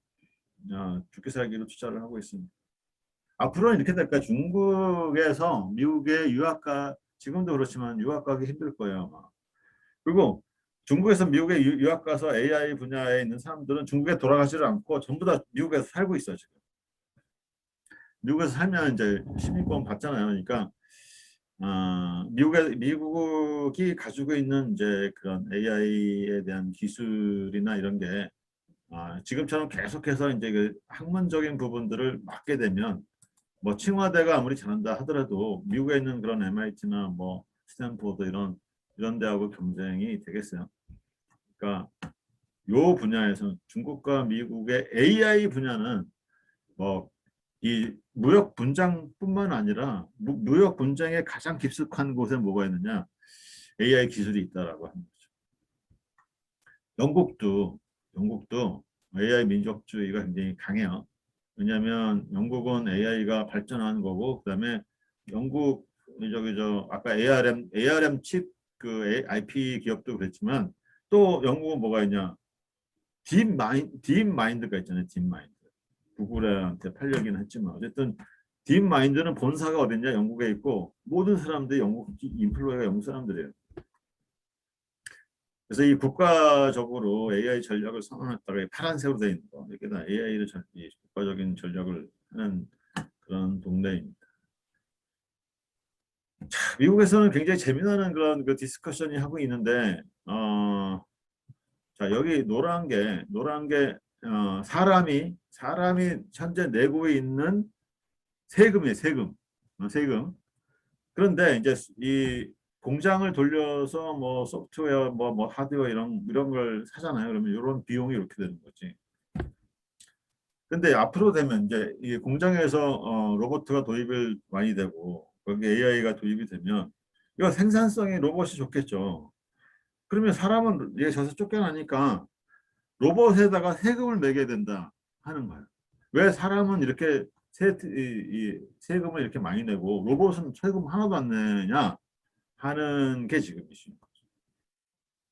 죽기 살기로 투자를 하고 있습니다. 앞으로는 이렇게 될까? 중국에서 미국의 유학가 지금도 그렇지만 유학 가기 힘들 거예요. 아마. 그리고 중국에서 미국에 유학 가서 AI 분야에 있는 사람들은 중국에 돌아가지를 않고 전부 다 미국에서 살고 있어요. 지금. 미국에서 살면 이제 시민권 받잖아요. 그러니까 미국이 가지고 있는 이제 그런 AI에 대한 기술이나 이런 게 지금처럼 계속해서 이제 그 학문적인 부분들을 맡게 되면 뭐清華대가 아무리 잘한다 하더라도 미국에 있는 그런 MIT나 뭐 스탠포드 이런 대하고 경쟁이 되겠어요. 그러니까 요 분야에서 중국과 미국의 AI 분야는 뭐 이 무역 분장뿐만 아니라 무역 분장에 가장 깊숙한 곳에 뭐가 있느냐? AI 기술이 있다라고 하는 거죠. 영국도 AI 민족주의가 굉장히 강해요. 왜냐하면 영국은 AI가 발전한 거고 그다음에 영국 저 아까 ARM 칩 그 IP 기업도 그랬지만 또 영국은 뭐가 있냐? 딥마인드가 있잖아요. 딥마인드. 구글한테 팔려긴 했지만 어쨌든 딥마인드는 본사가 어딨냐? 영국에 있고 모든 사람들이 영국 인플루어가 영국 사람들이에요. 그래서 이 국가적으로 AI 전략을 선언했다가 파란색으로 되어 있는 거. 이게 다 AI를 국가적인 전략을 하는 그런 동네입니다. 미국에서는 굉장히 재미나는 그런 그 디스커션이 하고 있는데, 자, 여기 노란 게 사람이 현재 내고 있는 세금이에요, 세금. 세금. 그런데 이제 이 공장을 돌려서 뭐 소프트웨어, 뭐 하드웨어 이런 걸 사잖아요. 그러면 이런 비용이 이렇게 되는 거지. 근데 앞으로 되면 이제 이 공장에서 로봇가 도입을 많이 되고 거기 AI가 도입이 되면 이거 생산성이 로봇이 좋겠죠. 그러면 사람은 이게 져서 쫓겨나니까 로봇에다가 세금을 매겨야 된다 하는 거예요. 왜 사람은 이렇게 이 세금을 이렇게 많이 내고 로봇은 세금 하나도 안 내냐 하는 게 지금 이슈입니다.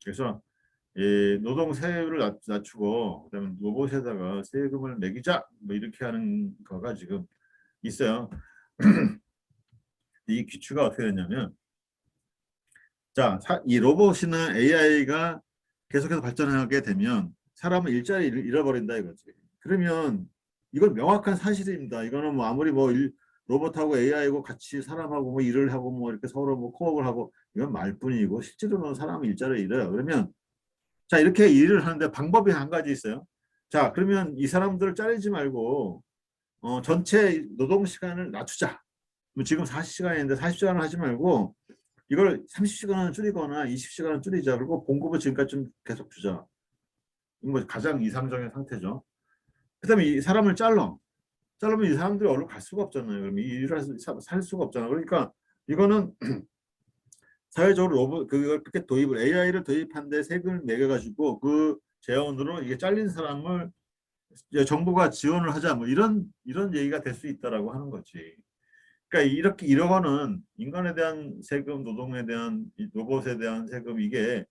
그래서 이 노동 세율을 낮추고 그다음에 로봇에다가 세금을 매기자 뭐 이렇게 하는 거가 지금 있어요. 이 기추가 어떻게 되냐면 자, 이 로봇이나 AI가 계속해서 발전하게 되면 사람은 일자리를 잃어버린다 이거지. 그러면 이건 명확한 사실입니다. 이거는 뭐 아무리 뭐 로봇하고 AI하고 같이 사람하고 뭐 일을 하고 뭐 이렇게 서로 뭐 코업을 하고 이건 말뿐이고 실제로는 사람은 일자리를 잃어요. 그러면 자, 이렇게 일을 하는데 방법이 한 가지 있어요. 자, 그러면 이 사람들을 자르지 말고 전체 노동 시간을 낮추자. 뭐 지금 40시간인데 40시간을 하지 말고 이걸 30시간은 줄이거나 20시간은 줄이자. 그리고 봉급을 지금까지 좀 계속 주자. 이건 뭐 가장 이상적인 상태죠. 그다음에 이 사람을 자르면 이 사람들이 얼른 갈 수가 없잖아요. 그럼 이 일을 살 수가 없잖아요. 그러니까 이거는 사회적으로 그걸 그렇게 도입을 AI를 도입한 데 세금을 매겨가지고 그 재원으로 이게 잘린 사람을 정부가 지원을 하자 뭐 이런 얘기가 될 수 있다라고 하는 거지. 그러니까 이렇게 이러고는 인간에 대한 세금, 노동에 대한 로봇에 대한 세금 이게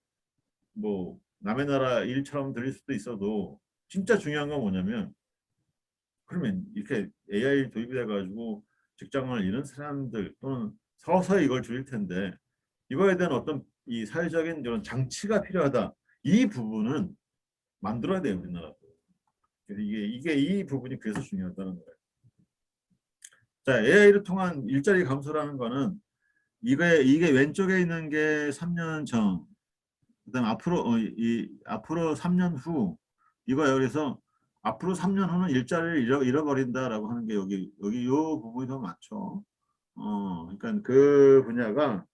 뭐 남의 나라 일처럼 들릴 수도 있어도 진짜 중요한 건 뭐냐면 그러면 이렇게 AI 도입이 돼가지고 직장을 잃은 사람들 또는 서서히 이걸 줄일 텐데 이거에 대한 어떤 이 사회적인 이런 장치가 필요하다. 이 부분은 만들어야 돼요, 우리나라도. 그래서 이게 이 부분이 그래서 중요하다는 거예요. 자, AI를 통한 일자리 감소라는 거는 이게 왼쪽에 있는 게 3년 전, 그다음 앞으로 3년 후 이거 여기서 앞으로 3년 후는 일자리를 잃어버린다라고 하는 게 여기 요 부분이 더 많죠. 그러니까 그 분야가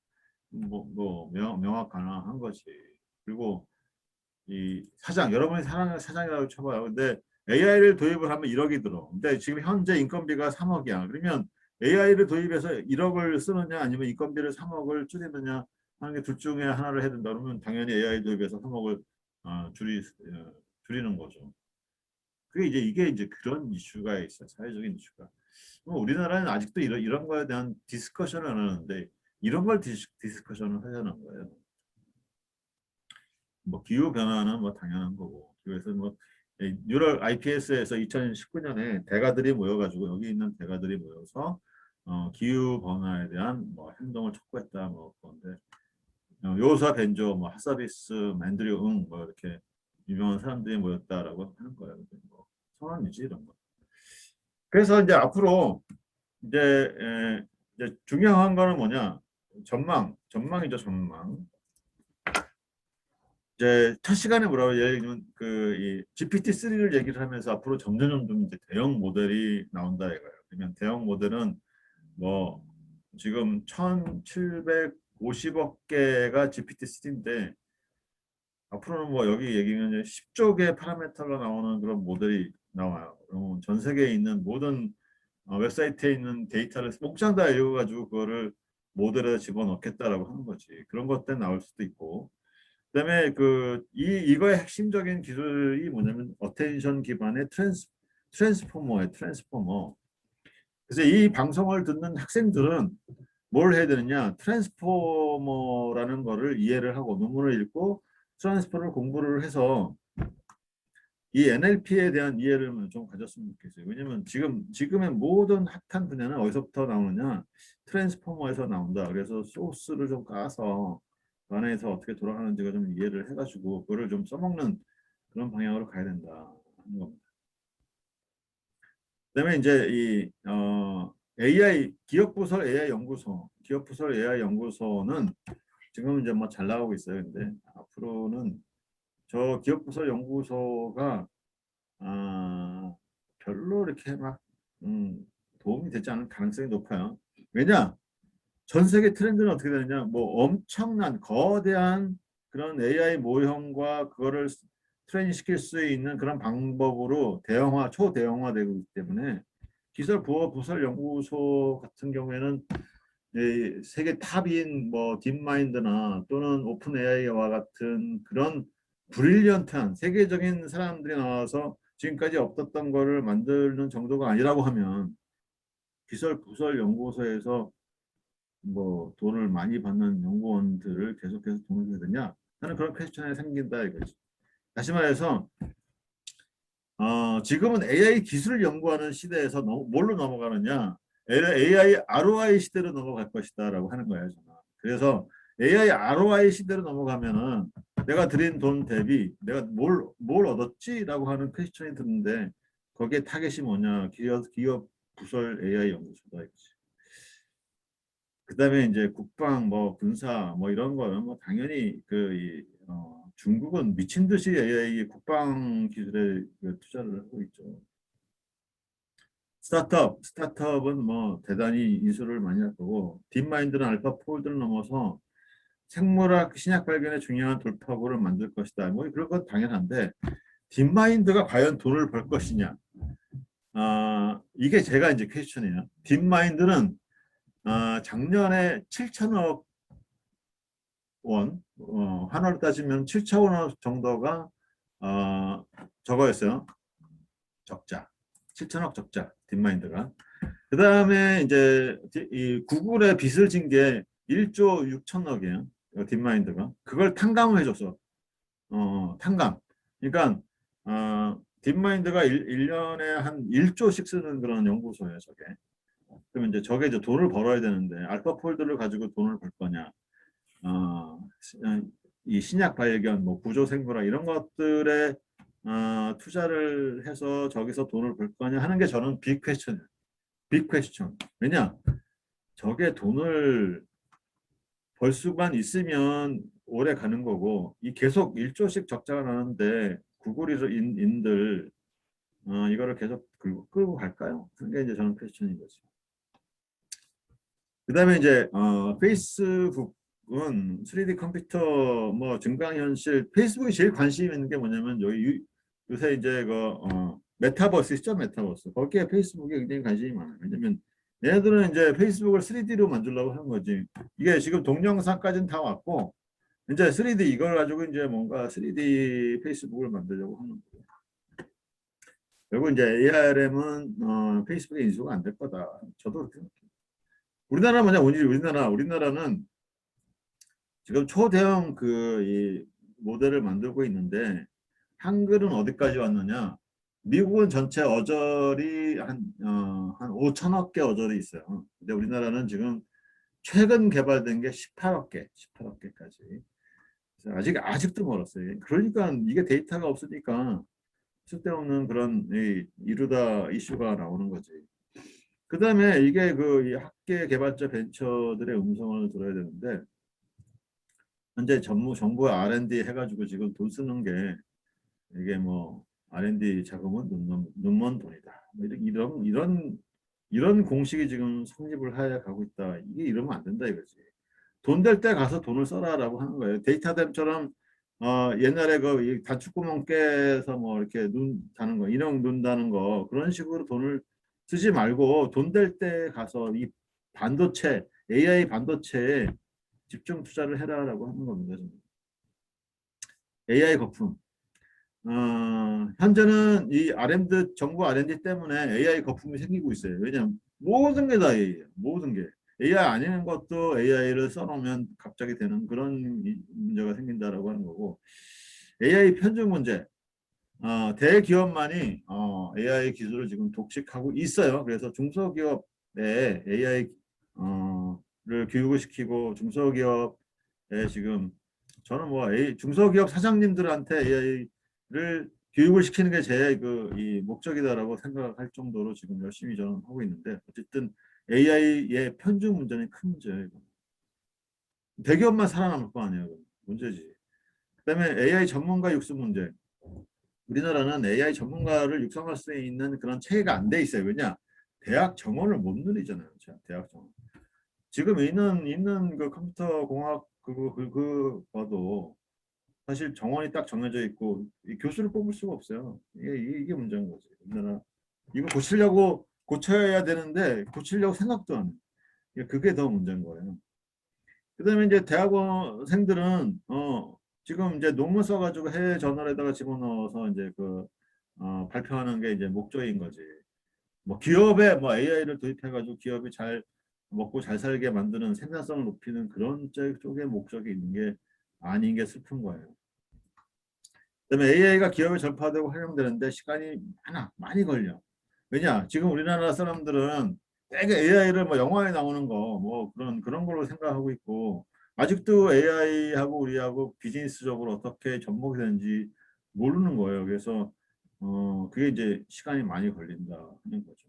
명확한 거지. 그리고 이 여러분이 사랑하는 사장이라고 쳐봐요. 근데 AI를 도입을 하면 1억이 들어. 근데 지금 현재 인건비가 3억이야. 그러면 AI를 도입해서 1억을 쓰느냐 아니면 인건비를 3억을 줄이느냐 하는 게 둘 중에 하나를 해야 된다. 그러면 당연히 AI 도입해서 3억을 줄이는 거죠. 이게 이제 그런 이슈가 있어요. 사회적인 이슈가. 우리나라는 아직도 이런 거에 대한 디스커션을 안 하는데 이런 걸 디스커션을 하자는 거예요. 뭐 기후 변화는 뭐 당연한 거고 그래서 뭐 뉴럴 IPS에서 2019년에 대가들이 모여가지고 여기 있는 대가들이 모여서 기후 변화에 대한 뭐 행동을 촉구했다 뭐 그런데 요사 벤조 뭐 하사비스 맨드류 응뭐 이렇게 유명한 사람들이 모였다라고 하는 거예요. 뭐 선언이지 이런 거. 그래서 이제 앞으로 이제, 이제 중요한 거는 뭐냐 전망이죠 전망. 이제 첫 시간에 뭐라고 예를 들면 그이 GPT-3를 얘기를 하면서 앞으로 점점 이제 대형 모델이 나온다 이거예요. 그러면 대형 모델은 뭐 지금 1,750억 개가 GPT-3인데 앞으로는 뭐 여기 얘기는 10조 개 파라미터가 나오는 그런 모델이 나와요. 그러면 전 세계에 있는 모든 웹사이트에 있는 데이터를 몽땅 다 읽어가지고 그거를 모델에 집어넣겠다라고 하는 거지. 그런 것들 나올 수도 있고. 그다음에 이거의 핵심적인 기술이 뭐냐면 어텐션 기반의 트랜스포머예요. 트랜스포머. 그래서 이 방송을 듣는 학생들은 뭘 해야 되느냐? 트랜스포머라는 거를 이해를 하고 논문을 읽고 트랜스포를 공부를 해서 이 NLP에 대한 이해를 좀 가졌으면 좋겠어요. 왜냐면 지금의 모든 핫한 분야는 어디서부터 나오느냐? 트랜스포머에서 나온다. 그래서 소스를 좀 까서 그 안에서 어떻게 돌아가는지가 좀 이해를 해가지고 그거를 좀 써먹는 그런 방향으로 가야 된다 하는 겁니다. 그다음에 이제 AI 기업부설 AI 연구소, 기업부설 AI 연구소는 지금 이제 뭐 잘 나가고 있어요. 근데 앞으로는 저 기업부설 연구소가 별로 이렇게 막 도움이 되지 않을 가능성이 높아요. 왜냐? 전 세계 트렌드는 어떻게 되느냐? 뭐 엄청난 거대한 그런 AI 모형과 그거를 트레이닝 시킬 수 있는 그런 방법으로 대형화, 초대형화되고 있기 때문에 기술 부업 부설 연구소 같은 경우에는 이 세계 탑인 뭐 딥마인드나 또는 오픈 AI와 같은 그런 브릴리언트한 세계적인 사람들이 나와서 지금까지 없었던 거를 만드는 정도가 아니라고 하면 기술 부설 연구소에서 뭐 돈을 많이 받는 연구원들을 계속해서 돈을 줘야 되냐 하는 그런 퀘스천이 생긴다 이거지. 다시 말해서 지금은 AI 기술을 연구하는 시대에서 뭘로 넘어가느냐? AI ROI 시대로 넘어갈 것이다라고 하는 거예요, 저는. 그래서 AI ROI 시대로 넘어가면은 내가 들인 돈 대비 내가 뭘 얻었지라고 하는 퀘스천이 드는데 거기에 타겟이 뭐냐? 기업 부설 AI 연구소다 이거지. 그다음에 이제 국방 뭐 군사 뭐 이런 거는 뭐 당연히 중국은 미친 듯이 AI 국방 기술에 투자를 하고 있죠. 스타트업은 뭐 대단히 인수를 많이 할 거고 딥마인드는 알파 폴드를 넘어서 생물학 신약 발견에 중요한 돌파구를 만들 것이다. 뭐 그런 건 당연한데 딥마인드가 과연 돈을 벌 것이냐? 이게 제가 이제 퀘스천이에요. 딥마인드는 작년에 7천억 원, 환화로 따지면 7천 원 정도가 저거였어요. 적자. 7천억 적자. 딥마인드가. 그 다음에 이제 이 구글의 빚을 진 게 1조 6천억이에요. 딥마인드가. 그걸 탕감을 해줬어. 탕감. 그러니까 딥마인드가 1년에 한 1조씩 쓰는 그런 연구소예요, 저게. 그러면 이제 저게 이제 돈을 벌어야 되는데 알파폴드를 가지고 돈을 벌 거냐? 어, 이 신약 발견, 뭐 구조생물학 이런 것들에 투자를 해서 저기서 돈을 벌 거냐 하는 게 저는 빅 퀘스천이에요. 빅 퀘스천. 왜냐? 저게 돈을 벌 수만 있으면 오래 가는 거고 이 계속 1조씩 적자가 나는데 구글인들 이거를 계속 끌고 갈까요? 그게 이제 저는 퀘스천인 거죠. 그다음에 이제 페이스북은 3D 컴퓨터 뭐 증강현실 페이스북이 제일 관심 있는 게 뭐냐면 요새 이제 메타버스 있죠. 메타버스 거기에 페이스북에 굉장히 관심이 많아요. 왜냐면 얘네들은 이제 페이스북을 3D로 만들려고 하는 거지. 이게 지금 동영상까지는 다 왔고 이제 3D 이걸 가지고 이제 뭔가 3D 페이스북을 만들려고 하는 거고. 그리고 이제 ARM은 페이스북에 인수가 안 될 거다. 저도 그렇게 생각해요. 우리나라 뭐냐 우리나라는 지금 초대형 이 모델을 만들고 있는데 한글은 어디까지 왔느냐? 미국은 전체 어절이 한 5천억 개 어절이 있어요. 근데 우리나라는 지금 최근 개발된 게 18억 개, 18억 개까지. 아직도 멀었어요. 그러니까 이게 데이터가 없으니까 쓸데없는 그런 이루다 이슈가 나오는 거지. 그 다음에 이게 이 학계 개발자 벤처들의 음성을 들어야 되는데 현재 정부 R&D 해가지고 지금 돈 쓰는 게 이게 뭐 R&D 자금은 눈먼 돈이다. 뭐 이런 공식이 지금 성립을 하여 가고 있다. 이게 이러면 안 된다 이거지. 돈 될 때 가서 돈을 써라라고 하는 거예요. 데이터댐처럼 옛날에 이 단추구멍 깨서 뭐 이렇게 눈 다는 거, 인형 눈 다는 거 그런 식으로 돈을 쓰지 말고 돈 될 때 가서 이 반도체 AI 반도체에 집중 투자를 해라라고 하는 겁니다. AI 거품. 현재는 이 R&D 정부 R&D 때문에 AI 거품이 생기고 있어요. 왜냐하면 모든 게 다 AI예요. 모든 게 AI 아닌 것도 AI를 써놓으면 갑자기 되는 그런 문제가 생긴다라고 하는 거고 AI 편중 문제. 대기업만이 AI 기술을 지금 독식하고 있어요. 그래서 중소기업에 AI 를 교육을 시키고 중소기업에 지금 저는 뭐 중소기업 사장님들한테 AI를 교육을 시키는 게 제 그 이 목적이다라고 생각할 정도로 지금 열심히 저는 하고 있는데 어쨌든 AI의 편중 문제는 큰 문제예요. 대기업만 살아남을 거 아니에요. 문제지. 그다음에 AI 전문가 육수 문제. 우리나라는 AI 전문가를 육성할 수 있는 그런 체계가 안 돼 있어요. 왜냐? 대학 정원을 못 누리잖아요. 대학 정원. 지금 있는 그 컴퓨터 공학 그 봐도 사실 정원이 딱 정해져 있고 이 교수를 뽑을 수가 없어요. 이게 문제인 거지. 우리나라 이거 고쳐야 되는데 고치려고 생각도 안 해. 그게 더 문제인 거예요. 그다음에 이제 대학원생들은 지금 이제 논문 써가지고 해외 저널에다가 집어넣어서 이제 발표하는 게 이제 목적인 거지. 뭐 기업에 뭐 AI를 도입해가지고 기업이 잘 먹고 잘 살게 만드는 생산성을 높이는 그런 쪽의 목적이 있는 게 아닌 게 슬픈 거예요. 그다음에 AI가 기업에 전파되고 활용되는데 시간이 많이 걸려. 왜냐? 지금 우리나라 사람들은 되게 AI를 뭐 영화에 나오는 거 뭐 그런 걸로 생각하고 있고 아직도 AI하고 우리하고 비즈니스적으로 어떻게 접목이 되는지 모르는 거예요. 그래서 그게 이제 시간이 많이 걸린다 하는 거죠.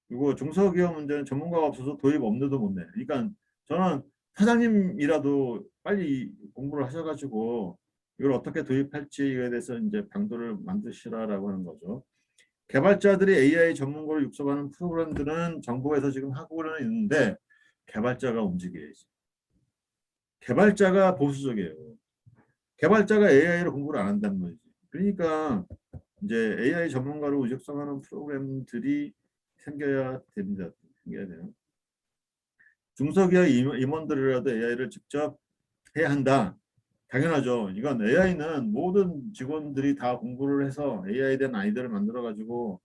그리고 중소기업 문제는 전문가가 없어서 도입 업무도 못 내. 그러니까 저는 사장님이라도 빨리 공부를 하셔가지고 이걸 어떻게 도입할지에 대해서 이제 방도를 만드시라라고 하는 거죠. 개발자들이 AI 전문가를 육성하는 프로그램들은 정부에서 지금 하고는 있는데 개발자가 움직여야지. 개발자가 보수적이에요. 개발자가 AI를 공부를 안 한다는 거지. 그러니까 이제 AI 전문가로 육성하는 프로그램들이 생겨야 됩니다. 생겨야 돼요. 중소기업 임원들이라도 AI를 직접 해야 한다. 당연하죠. 이건 AI는 모든 직원들이 다 공부를 해서 AI에 대한 아이디어를 만들어 가지고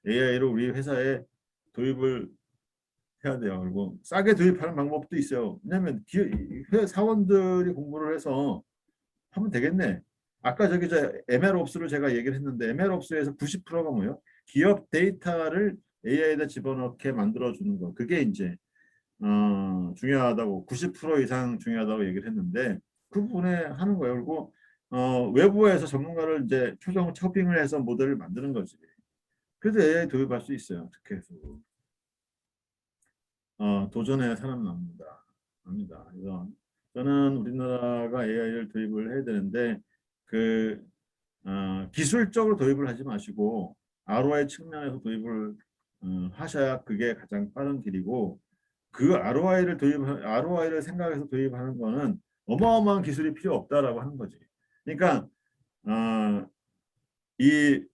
AI를 우리 회사에 도입을 해야 돼요. 그리고 싸게 도입하는 방법도 있어요. 왜냐하면 사원들이 공부를 해서 하면 되겠네. 아까 저 MLOps를 제가 얘기를 했는데 MLOps에서 90%가 뭐예요? 기업 데이터를 AI에다 집어넣게 만들어 주는 거. 그게 이제 중요하다고 90% 이상 중요하다고 얘기를 했는데 그 부분에 하는 거예요. 그리고 외부에서 전문가를 이제 초정 초빙을 해서 모델을 만드는 거지. 그래서 AI 도입할 수 있어요. 어떻게 해서 도전해야 살아납니다. 합니다. 그래서 저는 우리나라가 AI를 도입을 해야 되는데 그 기술적으로 도입을 하지 마시고 ROI 측면에서 도입을 하셔야 그게 가장 빠른 길이고 그 ROI를 생각해서 도입하는 거는 어마어마한 기술이 필요 없다라고 하는 거지. 그러니까 이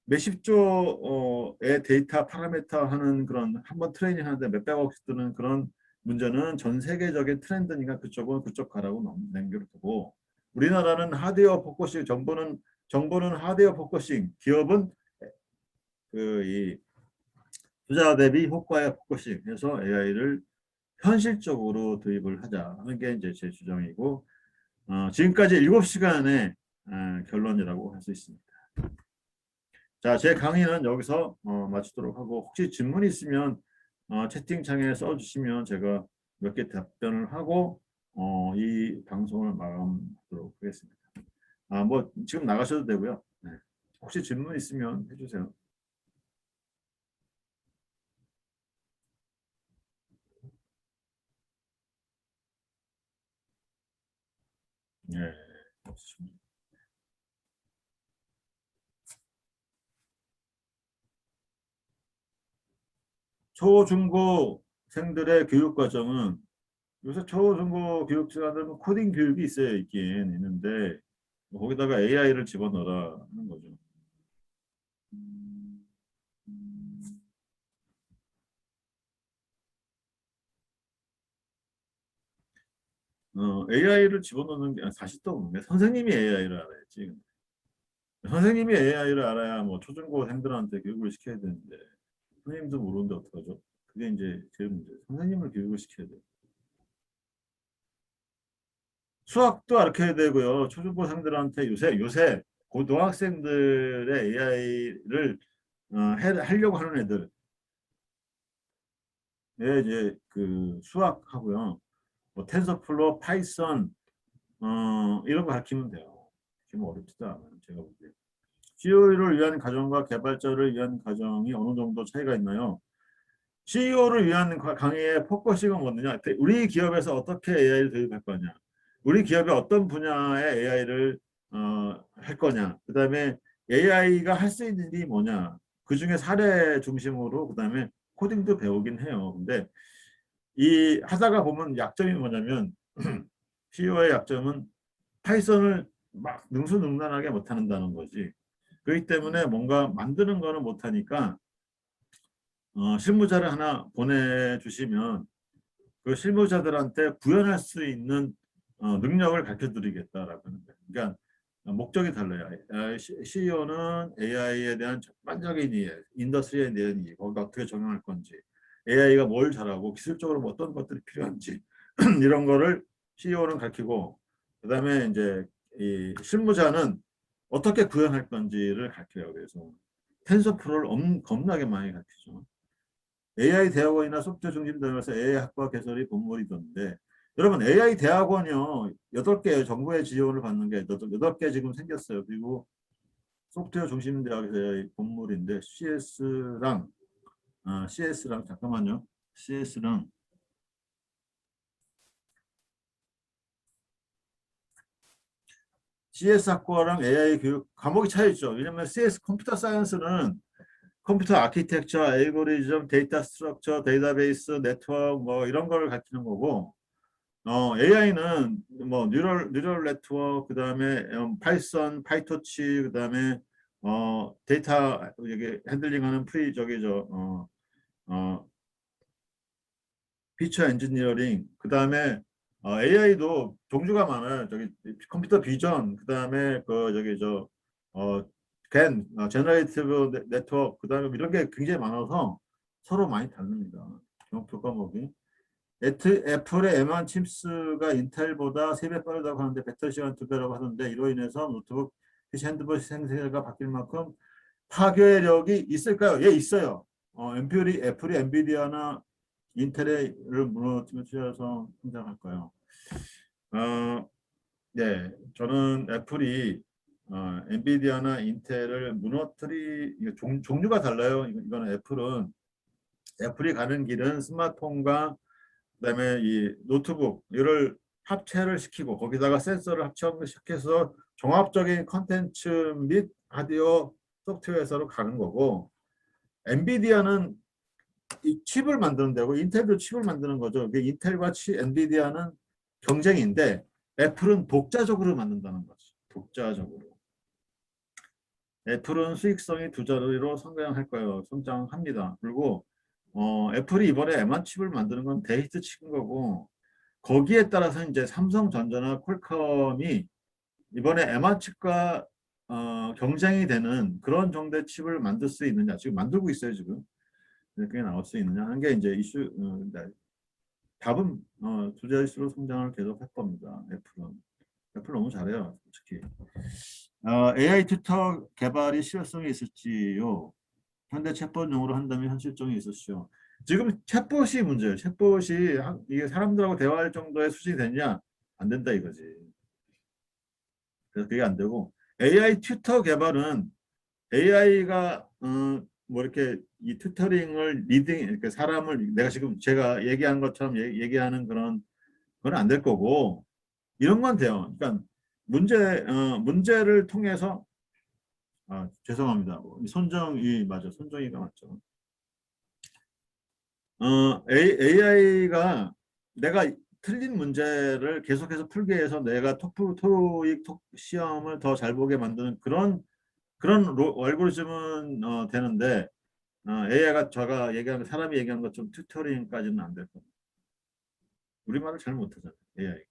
몇십 조의 데이터 파라미터 하는 그런 한번 트레이닝 하는데 몇백억씩 드는 그런 문제는 전 세계적인 트렌드니까 그쪽은 그쪽 가라고 남겨두고 우리나라는 하드웨어 포커싱 정보는 하드웨어 포커싱 기업은 이 투자 대비 효과에 포커싱 해서 AI를 현실적으로 도입을 하자 하는 게 이제 제 주장이고 지금까지 7시간의 결론이라고 할 수 있습니다. 자, 제 강의는 여기서 마치도록 하고 혹시 질문 있으면 채팅창에 써주시면 제가 몇 개 답변을 하고 이 방송을 마감하도록 하겠습니다. 뭐 지금 나가셔도 되고요. 네. 혹시 질문 있으면 해주세요. 네. 초중고생들의 교육 과정은 요새 초중고 교육자들은 코딩 교육이 있긴 있는데 거기다가 AI를 집어넣어라 하는 거죠. AI를 집어넣는 게 사실 또 없는데 선생님이 AI를 알아야지. 선생님이 AI를 알아야 뭐 초중고생들한테 교육을 시켜야 되는데 선생님도 모르는데 어떡하죠? 그게 이제 제일 문제. 선생님을 교육을 시켜야 돼요. 수학도 가르쳐야 되고요. 초중고생들한테 요새 고등학생들의 AI를 하려고 하는 애들 예, 이제 그 수학하고요. 뭐 텐서플로우, 파이썬, 이런 거 가르치면 돼요. 지금 어렵지도 않아요. 제가 보기에. CEO를 위한 가정과 개발자를 위한 가정이 어느 정도 차이가 있나요? CEO를 위한 강의의 포커싱은 뭐냐? 우리 기업에서 어떻게 AI를 도입할 거냐? 우리 기업이 어떤 분야의 AI를 할 거냐? 그다음에 AI가 할 수 있는 일이 뭐냐? 그중에 사례 중심으로 그다음에 코딩도 배우긴 해요. 근데 이 하다가 보면 약점이 뭐냐면 CEO의 약점은 파이썬을 막 능수능란하게 못한다는 거지. 그렇기 때문에 뭔가 만드는 거는 못하니까 실무자를 하나 보내주시면 그 실무자들한테 구현할 수 있는 능력을 가르쳐 드리겠다라고 하는 거예요. 그러니까 목적이 달라요. CEO는 AI에 대한 전반적인 이해, 인더스트리에 대한 이해, 거기다 어떻게 적용할 건지, AI가 뭘 잘하고 기술적으로 뭐 어떤 것들이 필요한지 이런 거를 CEO는 가르치고, 그다음에 이제 이 실무자는 어떻게 구현할 건지를 가르쳐요. 그래서 텐서플로를 겁나게 많이 가르치죠. AI 대학원이나 소프트웨어 중심대학에서 AI 학과 개설이 본물이던데, 여러분 AI 대학원이요 8개 정부의 지원을 받는 게 8개 지금 생겼어요. 그리고 소프트웨어 중심대학에서의 본물인데 CS랑 잠깐만요. CS랑 CS 학과랑 AI 교육 과목이 차이 있죠. 왜냐면 CS 컴퓨터 사이언스는 컴퓨터 아키텍처, 알고리즘, 데이터 스트럭처, 데이터베이스, 네트워크 뭐 이런 걸 가르치는 거고, AI는 뭐 뉴럴 네트워크, 그다음에 파이썬, 파이토치, 그다음에 데이터 여기 핸들링하는 프리 저기 어, 피처 엔지니어링, 그다음에 AI도 종류가 많아요. 저기 컴퓨터 비전, 그다음에 그 저기 제너레이티브 네트워크, 그다음에 이런 게 굉장히 많아서 서로 많이 다릅니다. 교과목이. 애플의 M1 칩스가 인텔보다 3배 빠르다고 하는데 배터리 시간 2배라고 하던데, 이로 인해서 노트북, PC, 핸드폰 생태계가 바뀔 만큼 파괴력이 있을까요? 예, 있어요. 애플이 엔비디아나 인텔을 무너뜨려 서 성장할까요? 어, 네, 저는 애플이 엔비디아나 인텔을 이거 종류가 달라요. 이거는 애플이 가는 길은 스마트폰과 그다음에 이 노트북 이를 합체를 시키고 거기다가 센서를 합체시켜서 종합적인 컨텐츠 및 하드웨어 소프트웨어로 가는 거고, 엔비디아는 이 칩을 만드는 데고 인텔도 칩을 만드는 거죠. 인텔과 엔비디아는 경쟁인데 애플은 독자적으로 만든다는 거죠. 독자적으로. 애플은 수익성이 두 자리로 성장할 거예요. 성장합니다. 그리고 애플이 이번에 M1 칩을 만드는 건 데이트 친 거고, 거기에 따라서 이제 삼성전자나 퀄컴이 이번에 M1 칩과 경쟁이 되는 그런 정도의 칩을 만들 수 있느냐, 지금 만들고 있어요. 지금 그게 나올 수 있느냐 하는 게 이제 이슈. 네. 답은 두 자릿수로 성장을 계속 할 겁니다. 애플 너무 잘해요, 솔직히. AI 튜터 개발이 실효성이 있을지요? 현대 챗봇용으로 한다면 현실성이 있으시죠? 지금 챗봇이 문제예요. 챗봇이 이게 사람들하고 대화할 정도의 수준이 되냐? 안 된다 이거지. 그래서 그게 안 되고, AI 튜터 개발은 AI가 뭐 이렇게 이 튜터링을 리딩, 이렇게 사람을 내가 지금 제가 얘기한 것처럼 얘기하는 그런 건 안 될 거고, 이런 건 돼요. 그러니까 문제를 통해서, 죄송합니다. 손정이 맞아. 손정이가 맞죠. AI가 내가 틀린 문제를 계속해서 풀게 해서 내가 토익 시험을 더 잘 보게 만드는 그런 알고리즘은 되는데, AI가 제가 얘기하는 사람이 얘기하는 것처럼 튜터링까지는 안 될 겁니다. 우리말을 잘 못하잖아요. AI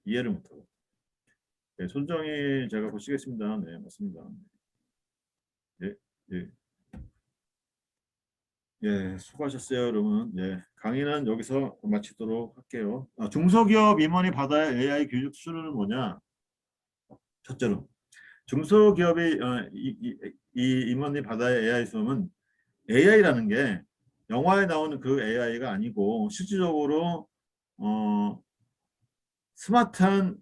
이해를 못하고. 네, 손정희 제가 보시겠습니다. 네, 맞습니다. 예, 예, 예, 수고하셨어요, 여러분. 예, 강의는 여기서 마치도록 할게요. 중소기업 임원이 받아야 AI 교육 수준은 뭐냐? 첫째로, 중소기업이 이 임원이 받아야 AI 수업은, AI라는 게 영화에 나오는 그 AI가 아니고 실질적으로 어, 스마트한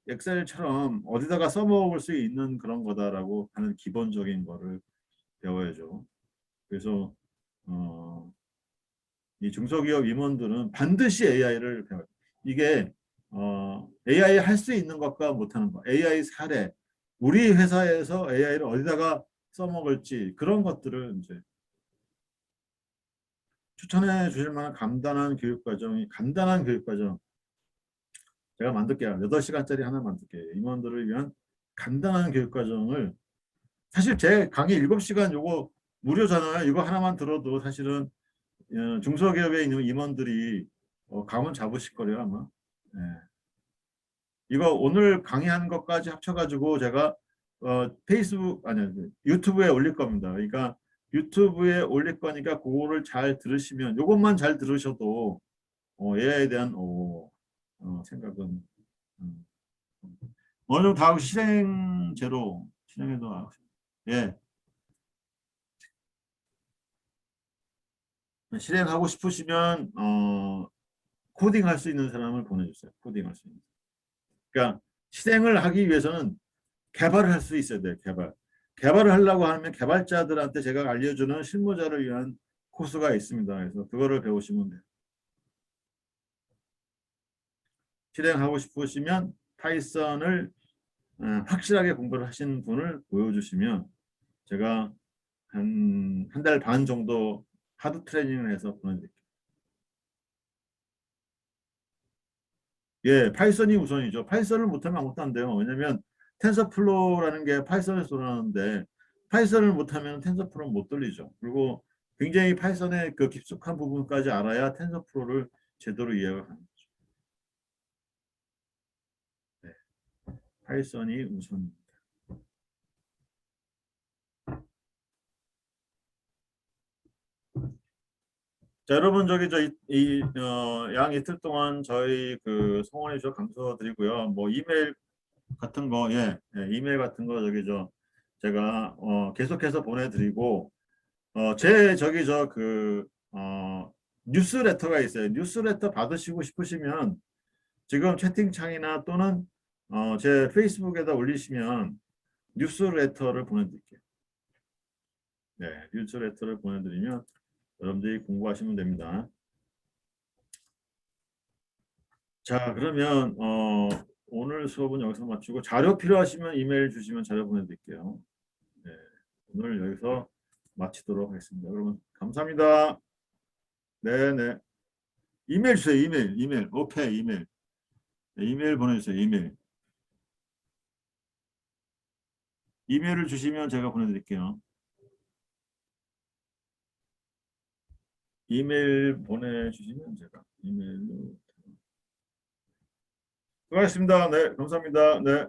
엑셀처럼 어디다가 써먹을 수 있는 그런 거다라고 하는 기본적인 거를 배워야죠. 그래서 이 중소기업 임원들은 반드시 AI를 배워요. 이게 AI 할 수 있는 것과 못하는 것, AI 사례, 우리 회사에서 AI를 어디다가 써먹을지 그런 것들을 이제 추천해 주실 만한 간단한 교육과정 제가 만들게요. 8시간짜리 하나 만들게요. 임원들을 위한 간단한 교육과정을 사실 제 강의 7시간 요거 무료잖아요. 이거 하나만 들어도 사실은 중소기업에 있는 임원들이 감은 잡으실 거예요 아마. 예. 이거 오늘 강의한 것까지 합쳐가지고 제가 페이스북 아니 유튜브에 올릴 겁니다. 그러니까 유튜브에 올릴 거니까 그거를 잘 들으시면 요것만 잘 들으셔도 AI에 대한 생각은 음, 어느 정도 다 실행제로 실행해도 예 실행하고 싶으시면 코딩할 수 있는 사람을 보내주세요. 코딩할 수 있는. 그러니까 실행을 하기 위해서는 개발을 할 수 있어야 돼요. 개발을 하려고 하면 개발자들한테 제가 알려주는 실무자를 위한 코스가 있습니다. 그래서 그거를 배우시면 돼요. 실행하고 싶으시면 파이썬을 확실하게 공부를 하신 분을 보여주시면 제가 한 달 반 정도 하드 트레이닝을 해서 보내드릴게요. 예, 파이썬이 우선이죠. 파이썬을 못하면 아무것도 안 돼요. 왜냐면 텐서플로우라는 게 파이썬에서 돌아가는데 파이썬을 못하면 텐서플로우는 못 돌리죠. 그리고 굉장히 파이썬의 그 깊숙한 부분까지 알아야 텐서플로우를 제대로 이해가 가는 거죠. 네, 파이썬이 우선. 자, 여러분 저기 양 이틀 동안 저희 그 성원해 주셔서 감사드리고요. 뭐 이메일 같은 거, 예, 이메일 같은 거 저기 제가 계속해서 보내드리고 제 저기 뉴스레터가 있어요. 뉴스레터 받으시고 싶으시면 지금 채팅창이나 또는 제 페이스북에다 올리시면 뉴스레터를 보내드릴게요. 네, 뉴스레터를 보내드리면 여러분들이 공부하시면 됩니다. 자, 그러면 오늘 수업은 여기서 마치고 자료 필요하시면 이메일 주시면 자료 보내드릴게요. 네, 오늘 여기서 마치도록 하겠습니다. 여러분 감사합니다. 네, 네. 이메일 주세요. 이메일. 오케이, 이메일. 네, 이메일 보내주세요. 이메일. 이메일을 주시면 제가 보내드릴게요. 이메일 보내주시면 제가 이메일로. 수고하셨습니다. 네, 감사합니다. 네.